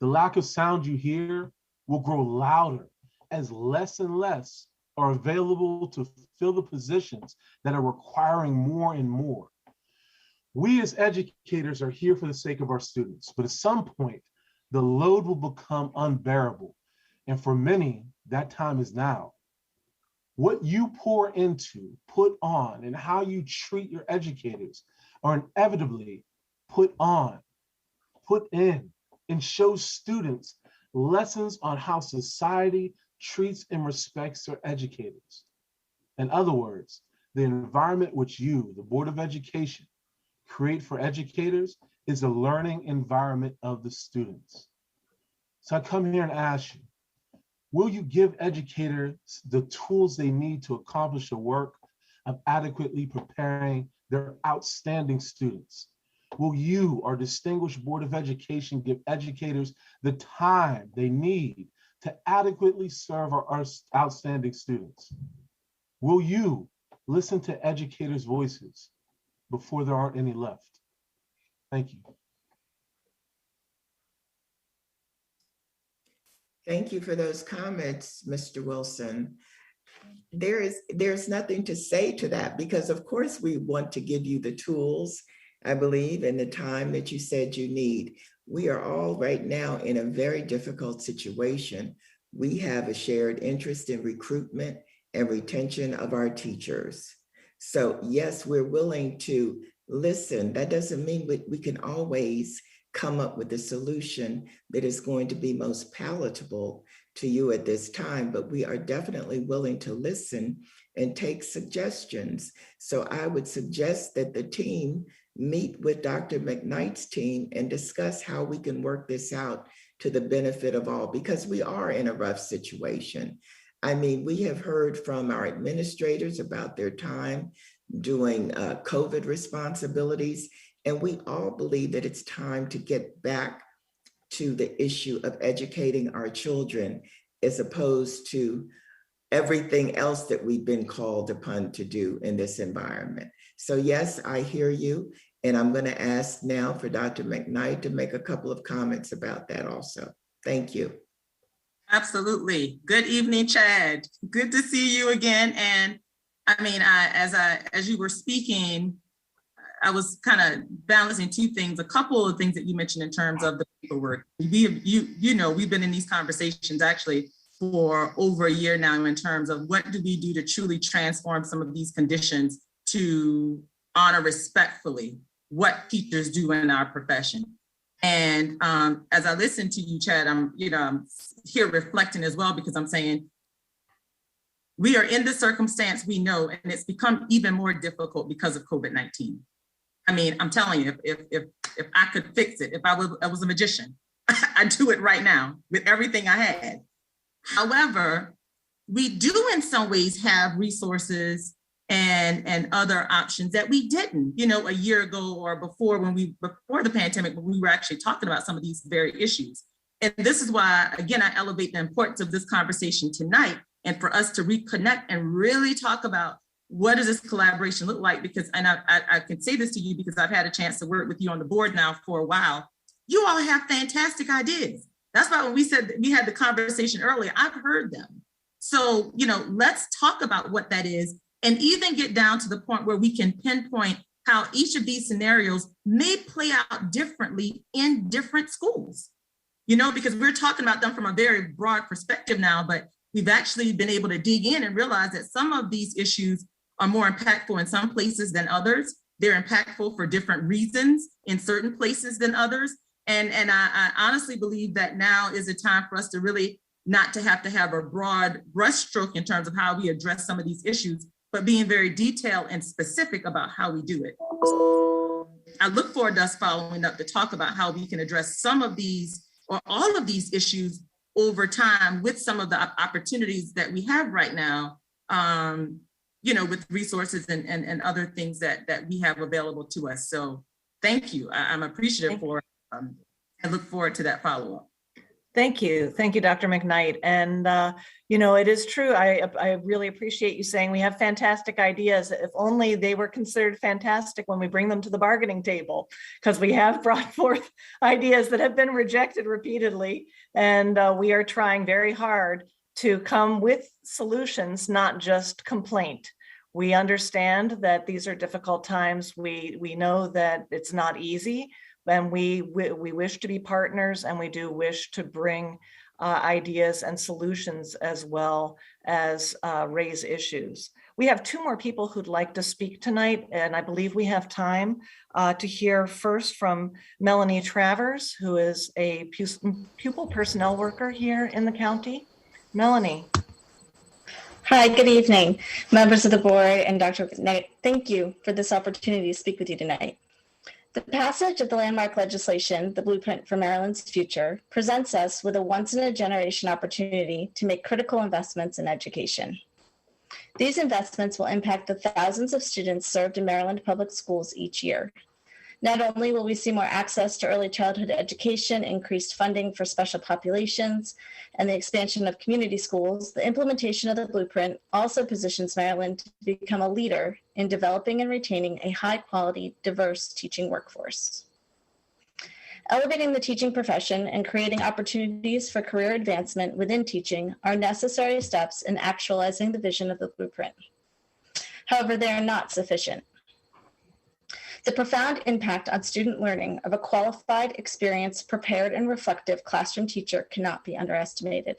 The lack of sound you hear will grow louder as less and less are available to fill the positions that are requiring more and more. We as educators are here for the sake of our students, but at some point, the load will become unbearable. And for many, that time is now. What you pour into, put on, and how you treat your educators are inevitably put on, put in, and show students lessons on how society treats and respects their educators. In other words, the environment which you, the Board of Education, create for educators is a learning environment of the students. So I come here and ask you, will you give educators the tools they need to accomplish the work of adequately preparing their outstanding students? Will you, our distinguished Board of Education, give educators the time they need to adequately serve our outstanding students? Will you listen to educators' voices before there aren't any left? Thank you.
Thank you for those comments, Mr. Wilson. There's nothing to say to that, because of course we want to give you the tools, I believe, and the time that you said you need. We are all right now in a very difficult situation. We have a shared interest in recruitment and retention of our teachers. So yes, we're willing to listen. That doesn't mean we can always come up with a solution that is going to be most palatable to you at this time, but we are definitely willing to listen and take suggestions. So I would suggest that the team meet with Dr. McKnight's team and discuss how we can work this out to the benefit of all, because we are in a rough situation. I mean, we have heard from our administrators about their time doing COVID responsibilities, and we all believe that it's time to get back to the issue of educating our children as opposed to everything else that we've been called upon to do in this environment. So yes, I hear you. And I'm going to ask now for Dr. McKnight to make a couple of comments about that also. Thank you.
Absolutely. Good evening, Chad. Good to see you again. And I mean, as you were speaking, I was kind of balancing two things, a couple of things that you mentioned in terms of the paperwork. We've been in these conversations actually for over a year now in terms of what do we do to truly transform some of these conditions to honor respectfully what teachers do in our profession. And as I listen to you, Chad, I'm here reflecting as well, because I'm saying we are in the circumstance we know, and it's become even more difficult because of COVID-19. I mean, I'm telling you, if I could fix it, if I was a magician, I'd do it right now with everything I had. However, we do in some ways have resources and other options that we didn't, a year ago or before the pandemic, when we were actually talking about some of these very issues. And this is why, again, I elevate the importance of this conversation tonight, and for us to reconnect and really talk about what does this collaboration look like? Because, and I can say this to you because I've had a chance to work with you on the board now for a while. You all have fantastic ideas. That's why when we said we had the conversation earlier, I've heard them. So, let's talk about what that is, and even get down to the point where we can pinpoint how each of these scenarios may play out differently in different schools, because we're talking about them from a very broad perspective now, but we've actually been able to dig in and realize that some of these issues are more impactful in some places than others. They're impactful for different reasons in certain places than others. And I honestly believe that now is a time for us to really not to have a broad brushstroke in terms of how we address some of these issues, but being very detailed and specific about how we do it. I look forward to us following up to talk about how we can address some of these or all of these issues over time with some of the opportunities that we have right now with resources and other things that we have available to us. So thank you. I'm appreciative for, I look forward to that follow-up.
Thank you. Thank you, Dr. McKnight. And, it is true. I really appreciate you saying we have fantastic ideas. If only they were considered fantastic when we bring them to the bargaining table, because we have brought forth ideas that have been rejected repeatedly. And we are trying very hard to come with solutions, not just complaint. We understand that these are difficult times. We know that it's not easy. And we wish to be partners, and we do wish to bring ideas and solutions as well as raise issues. We have two more people who'd like to speak tonight, and I believe we have time to hear first from Melanie Travers, who is a pupil personnel worker here in the county. Melanie.
Hi, good evening, members of the board and Dr. McKnight. Thank you for this opportunity to speak with you tonight. The passage of the landmark legislation, the Blueprint for Maryland's Future, presents us with a once-in-a-generation opportunity to make critical investments in education. These investments will impact the thousands of students served in Maryland public schools each year. Not only will we see more access to early childhood education, increased funding for special populations, and the expansion of community schools, the implementation of the Blueprint also positions Maryland to become a leader in developing and retaining a high-quality, diverse teaching workforce. Elevating the teaching profession and creating opportunities for career advancement within teaching are necessary steps in actualizing the vision of the Blueprint. However, they are not sufficient. The profound impact on student learning of a qualified, experienced, prepared, and reflective classroom teacher cannot be underestimated.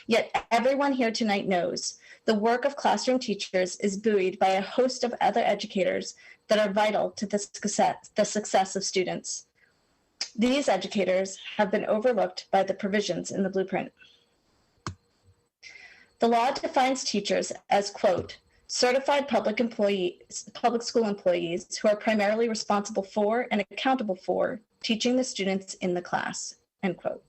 Yet everyone here tonight knows the work of classroom teachers is buoyed by a host of other educators that are vital to the success of students. These educators have been overlooked by the provisions in the Blueprint. The law defines teachers as, quote, certified public school employees who are primarily responsible for and accountable for teaching the students in the class, end quote.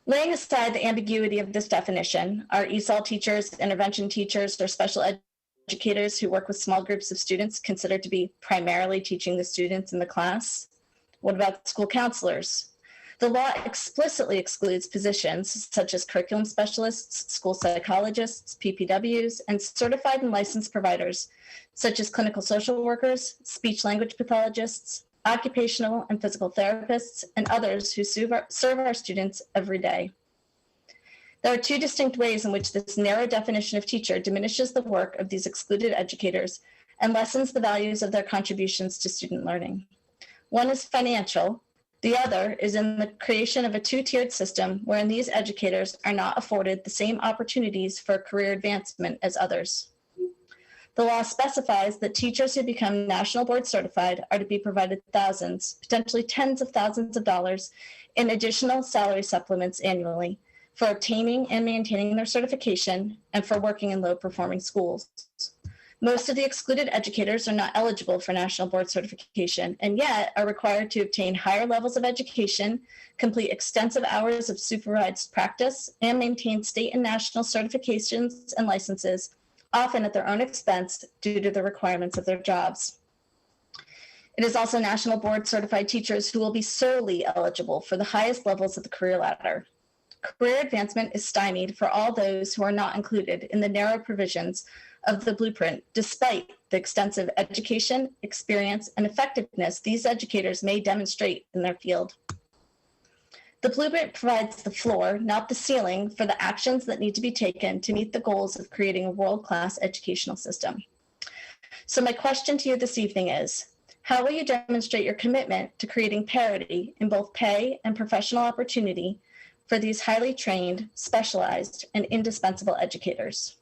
Laying aside the ambiguity of this definition, are ESOL teachers, intervention teachers, or special educators who work with small groups of students considered to be primarily teaching the students in the class? What about school counselors? The law explicitly excludes positions such as curriculum specialists, school psychologists, PPWs, and certified and licensed providers such as clinical social workers, speech language pathologists, occupational and physical therapists, and others who serve our students every day. There are two distinct ways in which this narrow definition of teacher diminishes the work of these excluded educators and lessens the values of their contributions to student learning. One is financial. The other is in the creation of a two-tiered system wherein these educators are not afforded the same opportunities for career advancement as others. The law specifies that teachers who become national board certified are to be provided thousands, potentially tens of thousands of dollars in additional salary supplements annually for obtaining and maintaining their certification and for working in low-performing schools. Most of the excluded educators are not eligible for national board certification and yet are required to obtain higher levels of education, complete extensive hours of supervised practice, and maintain state and national certifications and licenses, often at their own expense due to the requirements of their jobs. It is also national board certified teachers who will be solely eligible for the highest levels of the career ladder. Career advancement is stymied for all those who are not included in the narrow provisions of the Blueprint, despite the extensive education, experience, and effectiveness these educators may demonstrate in their field. The Blueprint provides the floor, not the ceiling, for the actions that need to be taken to meet the goals of creating a world-class educational system. So my question to you this evening is, how will you demonstrate your commitment to creating parity in both pay and professional opportunity for these highly trained, specialized, and indispensable educators?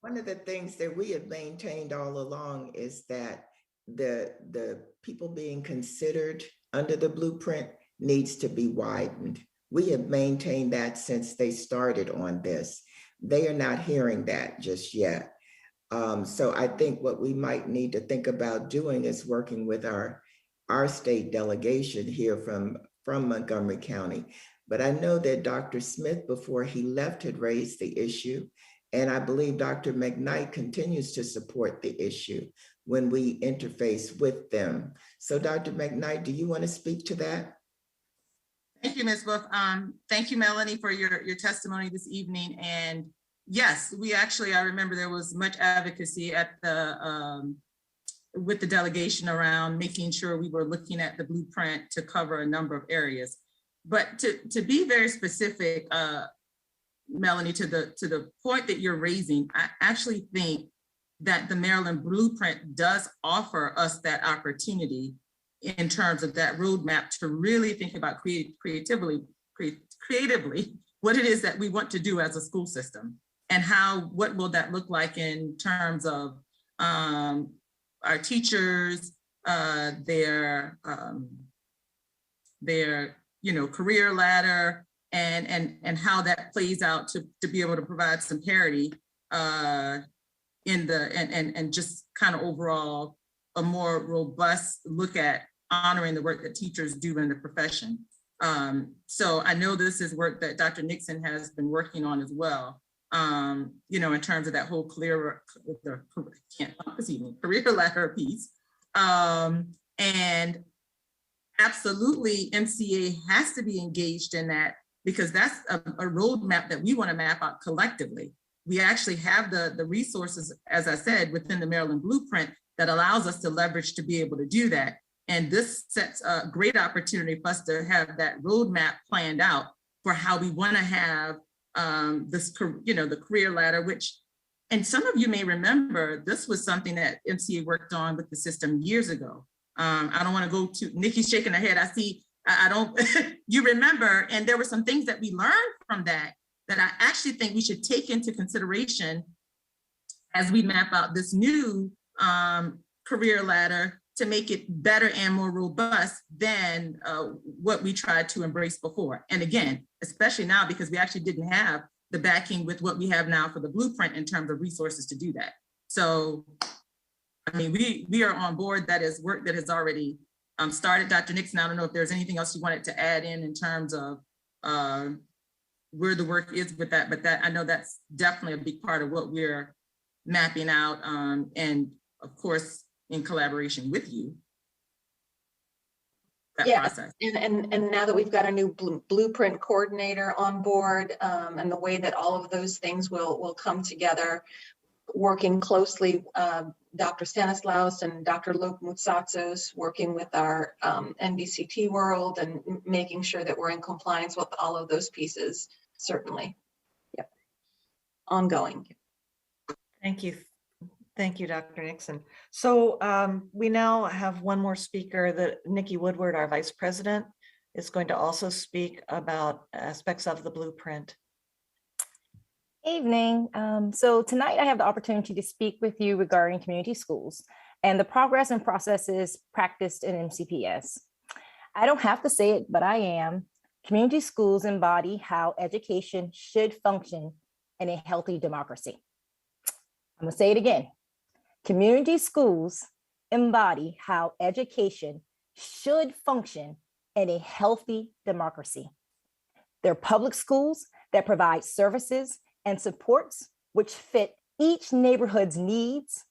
One of the things that we have maintained all along is that the people being considered under the Blueprint needs to be widened. We have maintained that since they started on this. They are not hearing that just yet. So I think what we might need to think about doing is working with our state delegation here from Montgomery County. but I know that Dr. Smith, before he left, had raised the issue. And I believe Dr. McKnight continues to support the issue when we interface with them. So Dr. McKnight, do you want to speak to that?
Thank you, Ms. Wolf. Thank you, Melanie, for your testimony this evening. And yes, I remember there was much advocacy at with the delegation around making sure we were looking at the blueprint to cover a number of areas. But to be very specific, Melanie, to the point that you're raising, I actually think that the Maryland Blueprint does offer us that opportunity in terms of that roadmap to really think about creatively what it is that we want to do as a school system, and what will that look like in terms of our teachers, their career ladder, and how that plays out to be able to provide some parity and just kind of overall a more robust look at honoring the work that teachers do in the profession. So I know this is work that Dr. Nixon has been working on as well, in terms of that whole career ladder piece. And absolutely, MCEA has to be engaged in that, because that's a roadmap that we want to map out collectively. We actually have the resources, as I said, within the Maryland Blueprint that allows us to leverage to be able to do that. And this sets a great opportunity for us to have that roadmap planned out for how we want to have the career ladder, which, and some of you may remember, this was something that MCEA worked on with the system years ago. I don't want to go to, Nikki's shaking her head. I see, I don't, you remember, and there were some things that we learned from that I actually think we should take into consideration as we map out this new career ladder to make it better and more robust than what we tried to embrace before. And again, especially now, because we actually didn't have the backing with what we have now for the blueprint in terms of resources to do that. So, I mean, we are on board. That is work that has already started. Dr. Nixon, I don't know if there's anything else you wanted to add in terms of where the work is with that, but that I know that's definitely a big part of what we're mapping out, and of course, in collaboration with you.
Process. And now that we've got a new blueprint coordinator on board, and the way that all of those things will come together, working closely, Dr. Stanislaus and Dr. Luke Moutsatsos, working with our NBCT world and making sure that we're in compliance with all of those pieces, certainly. Yep. Ongoing.
Thank you. Thank you, Dr. Nixon. So we now have one more speaker, that Nikki Woodward, our Vice President, is going to also speak about aspects of the blueprint.
Evening. So tonight I have the opportunity to speak with you regarding community schools and the progress and processes practiced in MCPS. I don't have to say it, but I am. Community schools embody how education should function in a healthy democracy. I'm gonna say it again. Community schools embody how education should function in a healthy democracy. They're public schools that provide services and supports which fit each neighborhood's needs,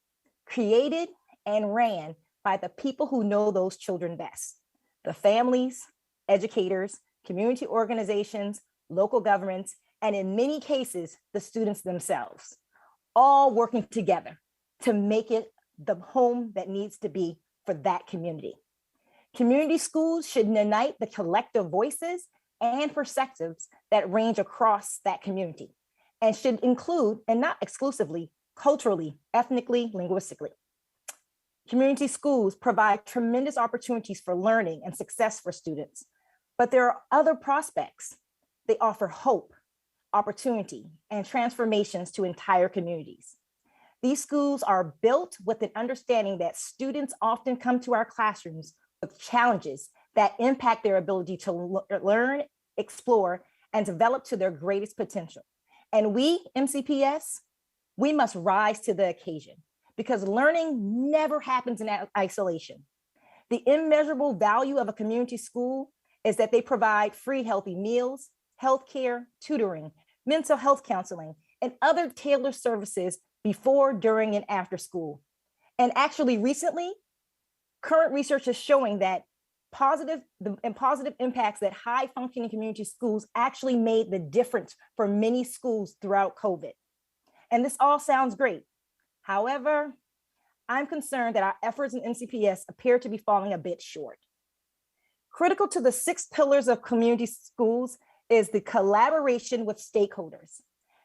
created and ran by the people who know those children best: the families, educators, community organizations, local governments, and in many cases, the students themselves, all working together to make it the home that needs to be for that community. Community schools should unite the collective voices and perspectives that range across that community, and should include, and not exclusively, culturally, ethnically, linguistically. Community schools provide tremendous opportunities for learning and success for students, but there are other prospects. They offer hope, opportunity, and transformations to entire communities. These schools are built with an understanding that students often come to our classrooms with challenges that impact their ability to learn, explore, and develop to their greatest potential. And we, MCPS, we must rise to the occasion, because learning never happens in isolation. The immeasurable value of a community school is that they provide free healthy meals, healthcare, tutoring, mental health counseling, and other tailored services before, during, and after school. And actually recently, current research is showing that positive impacts that high functioning community schools actually made the difference for many schools throughout COVID. And this all sounds great. However, I'm concerned that our efforts in MCPS appear to be falling a bit short. Critical to the 6 pillars of community schools is the collaboration with stakeholders.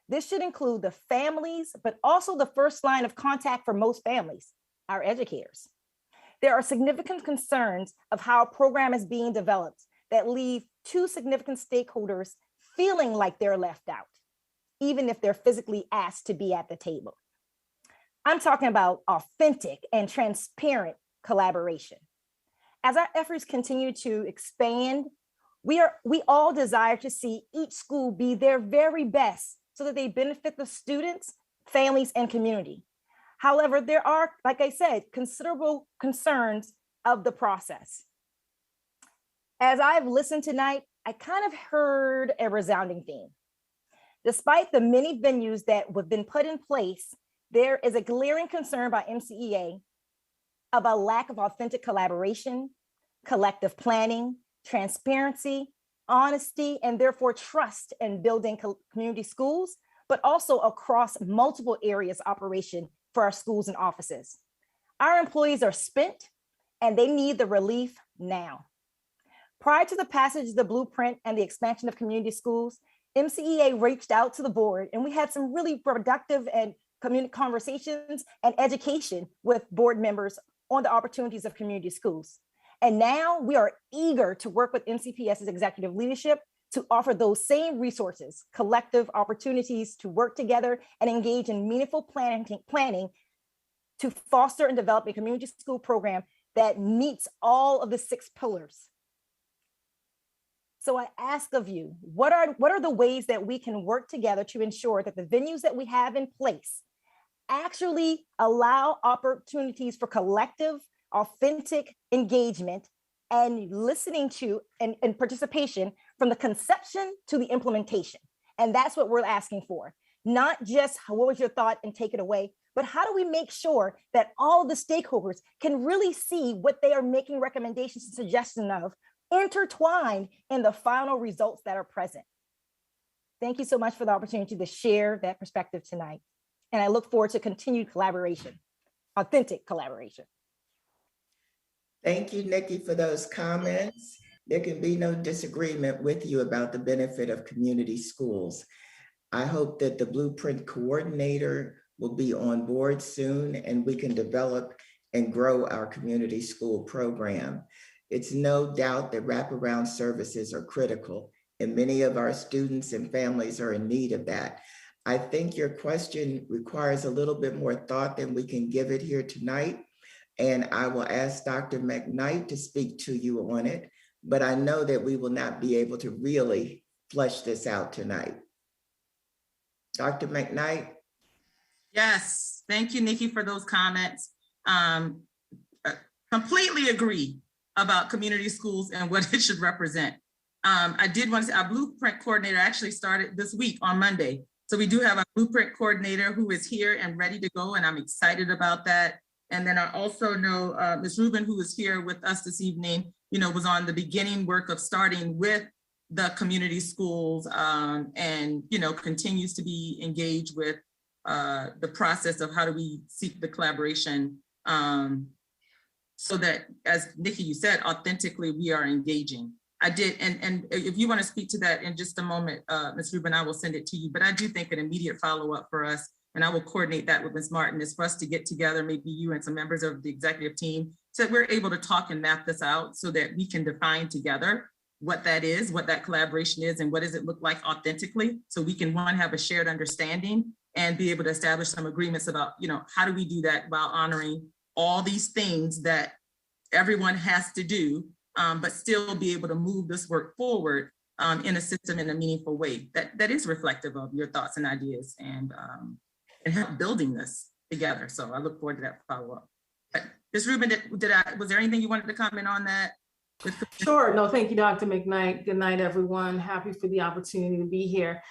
This should include the families, but also the first line of contact for most families, our educators. There are significant concerns of how a program is being developed that leave 2 significant stakeholders feeling like they're left out, even if they're physically asked to be at the table. I'm talking about authentic and transparent collaboration. As our efforts continue to expand, we all desire to see each school be their very best so that they benefit the students, families, and community. However, there are, like I said, considerable concerns of the process. As I've listened tonight, I kind of heard a resounding theme. Despite the many venues that have been put in place, there is a glaring concern by MCEA of a lack of authentic collaboration, collective planning, transparency, honesty, and therefore trust in building community schools, but also across multiple areas of operation for our schools and offices. Our employees are spent and they need the relief now. Prior to the passage of the blueprint and the expansion of community schools, MCEA reached out to the board and we had some really productive and conversations and education with board members on the opportunities of community schools. And now we are eager to work with MCPS's executive leadership to offer those same resources, collective opportunities to work together and engage in meaningful planning to foster and develop a community school program that meets all of the 6 pillars. So I ask of you, what are the ways that we can work together to ensure that the venues that we have in place actually allow opportunities for collective, authentic engagement and listening to and participation from the conception to the implementation? And that's what we're asking for. Not just what was your thought and take it away, but how do we make sure that all the stakeholders can really see what they are making recommendations and suggestions of intertwined in the final results that are present? Thank you so much for the opportunity to share that perspective tonight. And I look forward to continued collaboration, authentic collaboration.
Thank you, Nikki, for those comments. There can be no disagreement with you about the benefit of community schools. I hope that the Blueprint coordinator will be on board soon and we can develop and grow our community school program. It's no doubt that wraparound services are critical and many of our students and families are in need of that. I think your question requires a little bit more thought than we can give it here tonight. And I will ask Dr. McKnight to speak to you on it, but I know that we will not be able to really flesh this out tonight. Dr. McKnight?
Yes, thank you, Nikki, for those comments. Completely agree about community schools and what it should represent. I did want to say our Blueprint coordinator actually started this week on Monday. So we do have a Blueprint coordinator who is here and ready to go, and I'm excited about that. And then I also know Ms. Rubin, who is here with us this evening, was on the beginning work of starting with the community schools and, continues to be engaged with the process of how do we seek the collaboration so that, as Nikki, you said, authentically, we are engaging. I did, and if you want to speak to that in just a moment, Ms. Rubin, I will send it to you, but I do think an immediate follow-up for us, and I will coordinate that with Ms. Martin, is for us to get together, maybe you and some members of the executive team, so that we're able to talk and map this out so that we can define together what that is, what that collaboration is, and what does it look like authentically, so we can, one, have a shared understanding and be able to establish some agreements about, how do we do that while honoring all these things that everyone has to do, but still be able to move this work forward in a system in a meaningful way that is reflective of your thoughts and ideas and help building this together. So I look forward to that follow-up. Ms. Rubin, was there anything you wanted to comment on that?
Sure. No, thank you, Dr. McKnight. Good night, everyone. Happy for the opportunity to be here.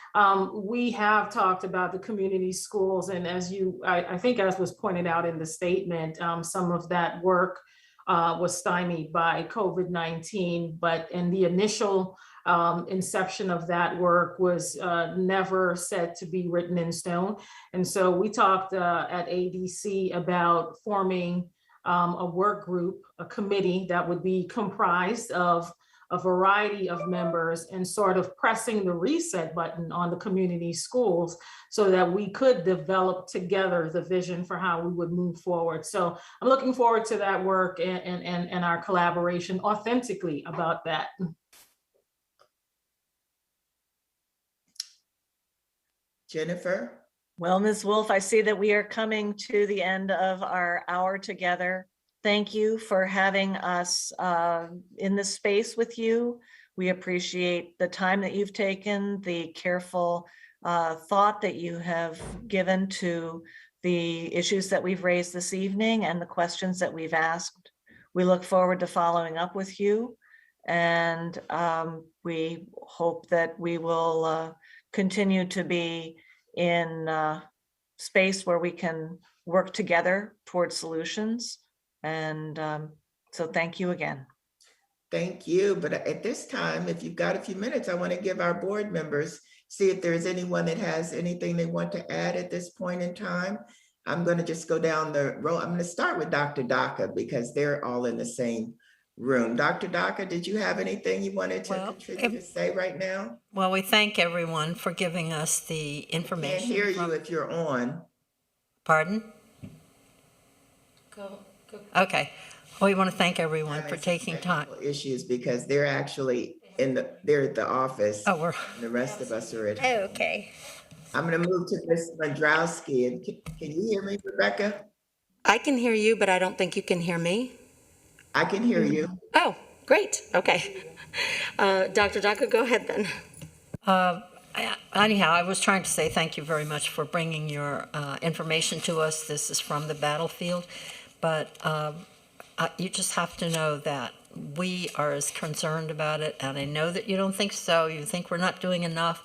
We have talked about the community schools, and as I think as was pointed out in the statement, some of that work was stymied by COVID-19, but in the initial inception of that work was never said to be written in stone. And so we talked at ADC about forming a work group, a committee that would be comprised of a variety of members and sort of pressing the reset button on the community schools so that we could develop together the vision for how we would move forward. So I'm looking forward to that work and our collaboration authentically about that.
Jennifer?
Well, Ms. Wolf, I see that we are coming to the end of our hour together. Thank you for having us in this space with you. We appreciate the time that you've taken, the careful thought that you have given to the issues that we've raised this evening and the questions that we've asked. We look forward to following up with you, and we hope that we will continue to be in space where we can work together towards solutions. And so thank you again.
Thank you. But at this time, if you've got a few minutes, I want to give our board members, see if there's anyone that has anything they want to add at this point in time. I'm going to just go down the row. I'm going to start with Dr. Daka because they're all in the same room. Dr. Daka, did you have anything you wanted to contribute or say right now?
Well, we thank everyone for giving us the information.
Can't hear you if you're on.
Pardon? Go. Okay. Well, we want to thank everyone for taking time.
Issues because they're actually they're at the office.
Oh,
and the rest of us are at home.
Okay.
I'm going to move to Ms. Mandrowski. And can you hear me, Rebecca?
I can hear you, but I don't think you can hear me.
I can hear you.
Oh, great. Okay. Dr. Daka, go ahead then.
Anyhow, I was trying to say thank you very much for bringing your information to us. This is from the battlefield, but you just have to know that we are as concerned about it, and I know that you don't think so. You think we're not doing enough,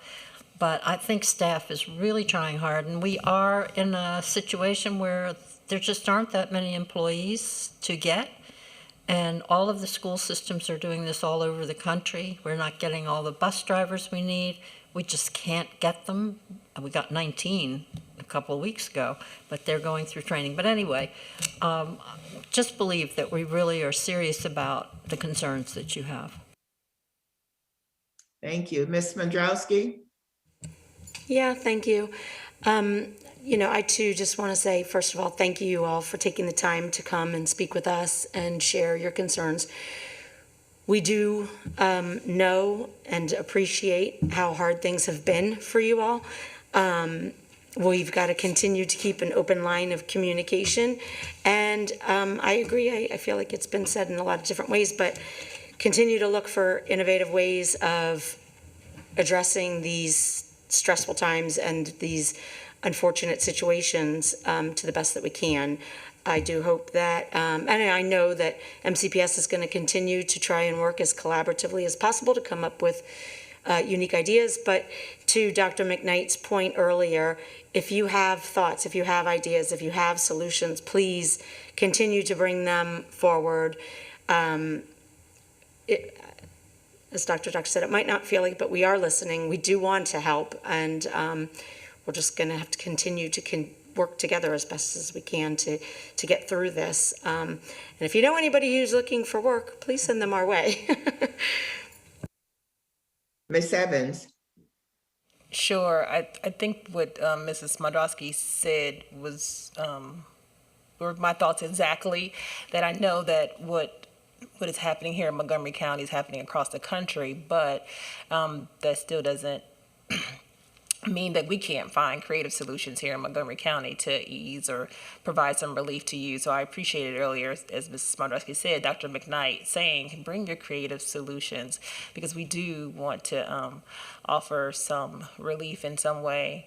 but I think staff is really trying hard, and we are in a situation where there just aren't that many employees to get. And all of the school systems are doing this all over the country. We're not getting all the bus drivers we need. We just can't get them. We got 19 a couple of weeks ago, but they're going through training. But anyway, just believe that we really are serious about the concerns that you have.
Thank you. Ms. Mandrowski?
Yeah, thank you. I too just want to say, first of all, thank you all for taking the time to come and speak with us and share your concerns. We do know and appreciate how hard things have been for you all. We've got to continue to keep an open line of communication. And I agree, I feel like it's been said in a lot of different ways, but continue to look for innovative ways of addressing these stressful times and these unfortunate situations to the best that we can. I do hope that, and I know that MCPS is going to continue to try and work as collaboratively as possible to come up with unique ideas. But to Dr. McKnight's point earlier, if you have thoughts, if you have ideas, if you have solutions, please continue to bring them forward. As Dr. Dr. said, it might not feel like, but we are listening. We do want to help, and we're just going to have to continue to work together as best as we can to get through this. And if you know anybody who's looking for work, please send them our way.
Ms. Evans?
Sure. I think what Mrs. Mandrowski said were my thoughts exactly, that I know that what is happening here in Montgomery County is happening across the country, but that still doesn't mean that we can't find creative solutions here in Montgomery County to ease or provide some relief to you. So I appreciated earlier, as Mrs. Mandrowski said, Dr. McKnight saying, bring your creative solutions, because we do want to offer some relief in some way.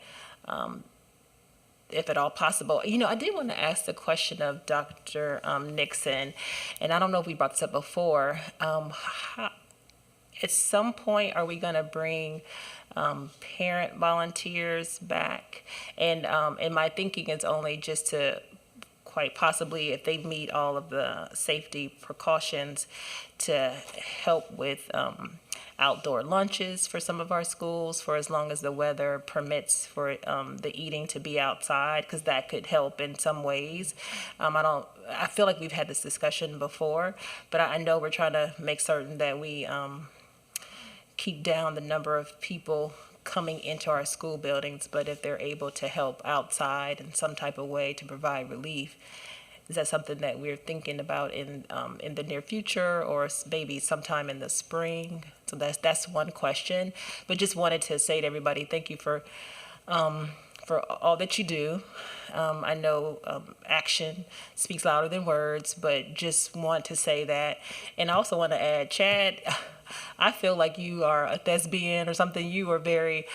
if at all possible. I did want to ask the question of Dr. Nixon, and I don't know if we brought this up before. At some point, are we going to bring parent volunteers back? And my thinking is only just to quite possibly, if they meet all of the safety precautions, to help with outdoor lunches for some of our schools for as long as the weather permits for the eating to be outside, because that could help in some ways. I feel like we've had this discussion before, but I know we're trying to make certain that we keep down the number of people coming into our school buildings, but if they're able to help outside in some type of way to provide relief, is that something that we're thinking about in the near future, or maybe sometime in the spring? So that's one question. But just wanted to say to everybody, thank you for all that you do. I know action speaks louder than words, but just want to say that. And I also want to add, Chad, I feel like you are a thespian or something. You are very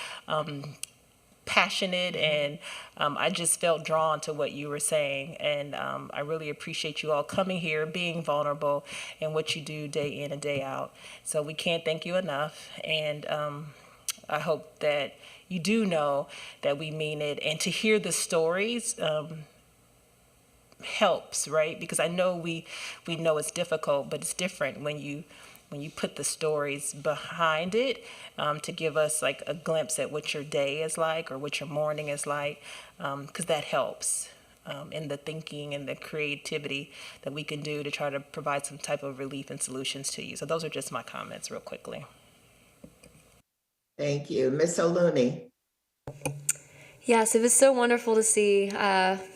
passionate, and I just felt drawn to what you were saying. And I really appreciate you all coming here, being vulnerable, and what you do day in and day out. So we can't thank you enough. And I hope that you do know that we mean it. And to hear the stories helps, right? Because I know we know it's difficult, but it's different when you put the stories behind it, to give us like a glimpse at what your day is like or what your morning is like, because that helps in the thinking and the creativity that we can do to try to provide some type of relief and solutions to you. So those are just my comments real quickly.
Thank you. Ms. O'Looney.
Yes, it was so wonderful to see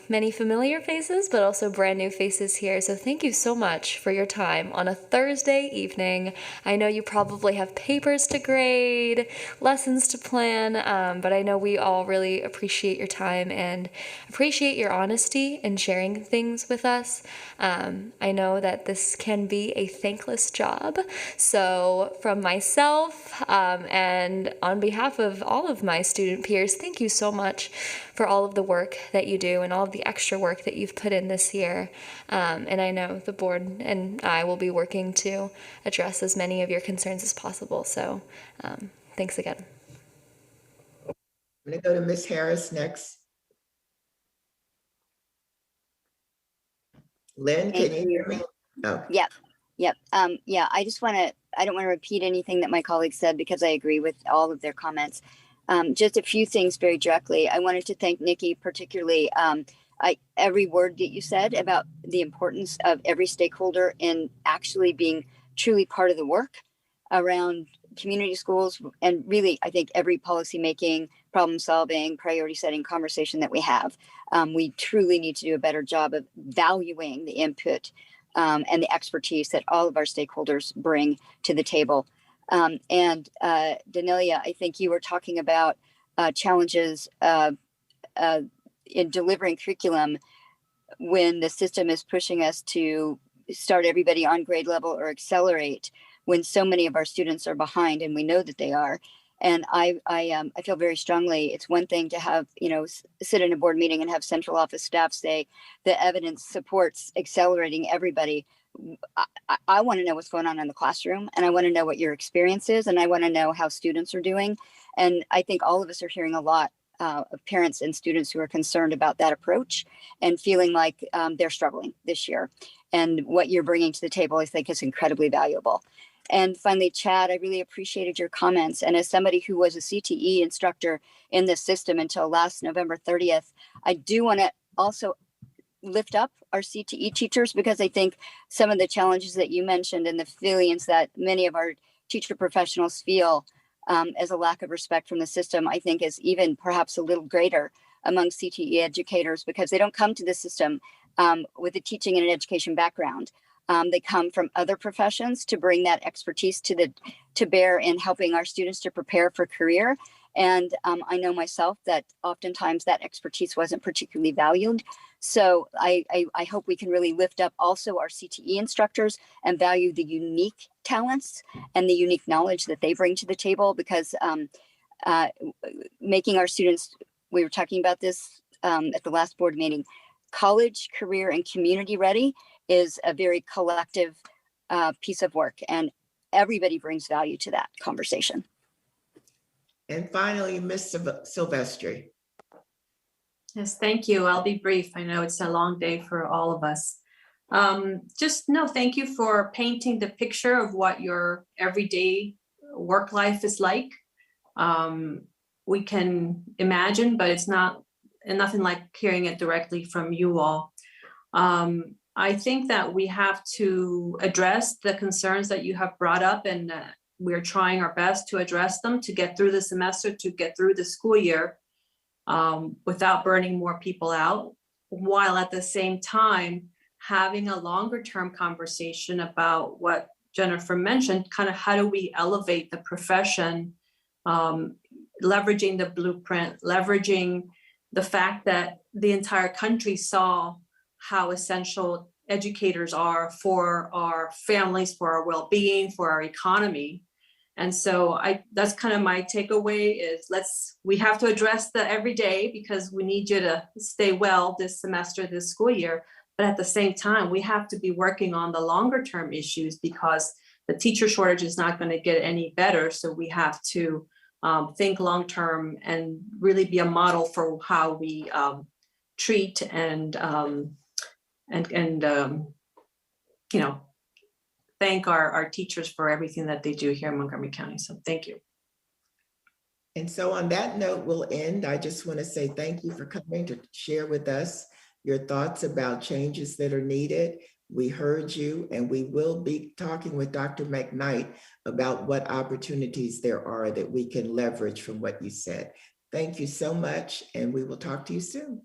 many familiar faces, but also brand new faces here. So thank you so much for your time on a Thursday evening. I know you probably have papers to grade, lessons to plan, but I know we all really appreciate your time and appreciate your honesty in sharing things with us. I know that this can be a thankless job. So from myself and on behalf of all of my student peers, thank you so much for all of the work that you do and all of the extra work that you've put in this year. And I know the board and I will be working to address as many of your concerns as possible. So thanks again.
I'm going to go to Ms. Harris next. Lynn, can you hear me? Oh.
Yep. Yeah, I don't want to repeat anything that my colleagues said because I agree with all of their comments. Just a few things very directly. I wanted to thank Nikki particularly. Every word that you said about the importance of every stakeholder in actually being truly part of the work around community schools, and really, I think every policy making, problem solving, priority setting conversation that we have. We truly need to do a better job of valuing the input and the expertise that all of our stakeholders bring to the table. And Danelia, I think you were talking about challenges in delivering curriculum when the system is pushing us to start everybody on grade level or accelerate when so many of our students are behind, and we know that they are. And I feel very strongly it's one thing to have, sit in a board meeting and have central office staff say the evidence supports accelerating everybody. I want to know what's going on in the classroom, and I want to know what your experience is, and I want to know how students are doing. And I think all of us are hearing a lot of parents and students who are concerned about that approach and feeling like they're struggling this year. And what you're bringing to the table, I think, is incredibly valuable. And finally, Chad, I really appreciated your comments. And as somebody who was a CTE instructor in this system until last November 30th, I do want to also lift up our CTE teachers, because I think some of the challenges that you mentioned and the feelings that many of our teacher professionals feel as a lack of respect from the system, I think is even perhaps a little greater among CTE educators, because they don't come to the system with a teaching and an education background. They come from other professions to bring that expertise to bear in helping our students to prepare for career. And I know myself that oftentimes that expertise wasn't particularly valued. So I hope we can really lift up also our CTE instructors and value the unique talents and the unique knowledge that they bring to the table, because making our students, we were talking about this at the last board meeting, college, career, and community ready is a very collective piece of work, and everybody brings value to that conversation.
And finally, Ms. Silvestri.
Yes, thank you. I'll be brief. I know it's a long day for all of us. Thank you for painting the picture of what your everyday work life is like. We can imagine, but it's nothing like hearing it directly from you all. I think that we have to address the concerns that you have brought up, and we're trying our best to address them to get through the semester, to get through the school year without burning more people out, while at the same time having a longer term conversation about what Jennifer mentioned, kind of how do we elevate the profession, leveraging the blueprint, leveraging the fact that the entire country saw how essential educators are for our families, for our well-being, for our economy. And so that's kind of my takeaway is we have to address the everyday, because we need you to stay well this semester, this school year. But at the same time, we have to be working on the longer term issues, because the teacher shortage is not going to get any better. So we have to think long term and really be a model for how we treat and thank our teachers for everything that they do here in Montgomery County. So thank you.
And so on that note, we'll end. I just want to say thank you for coming to share with us your thoughts about changes that are needed. We heard you, and we will be talking with Dr. McKnight about what opportunities there are that we can leverage from what you said. Thank you so much, and we will talk to you soon.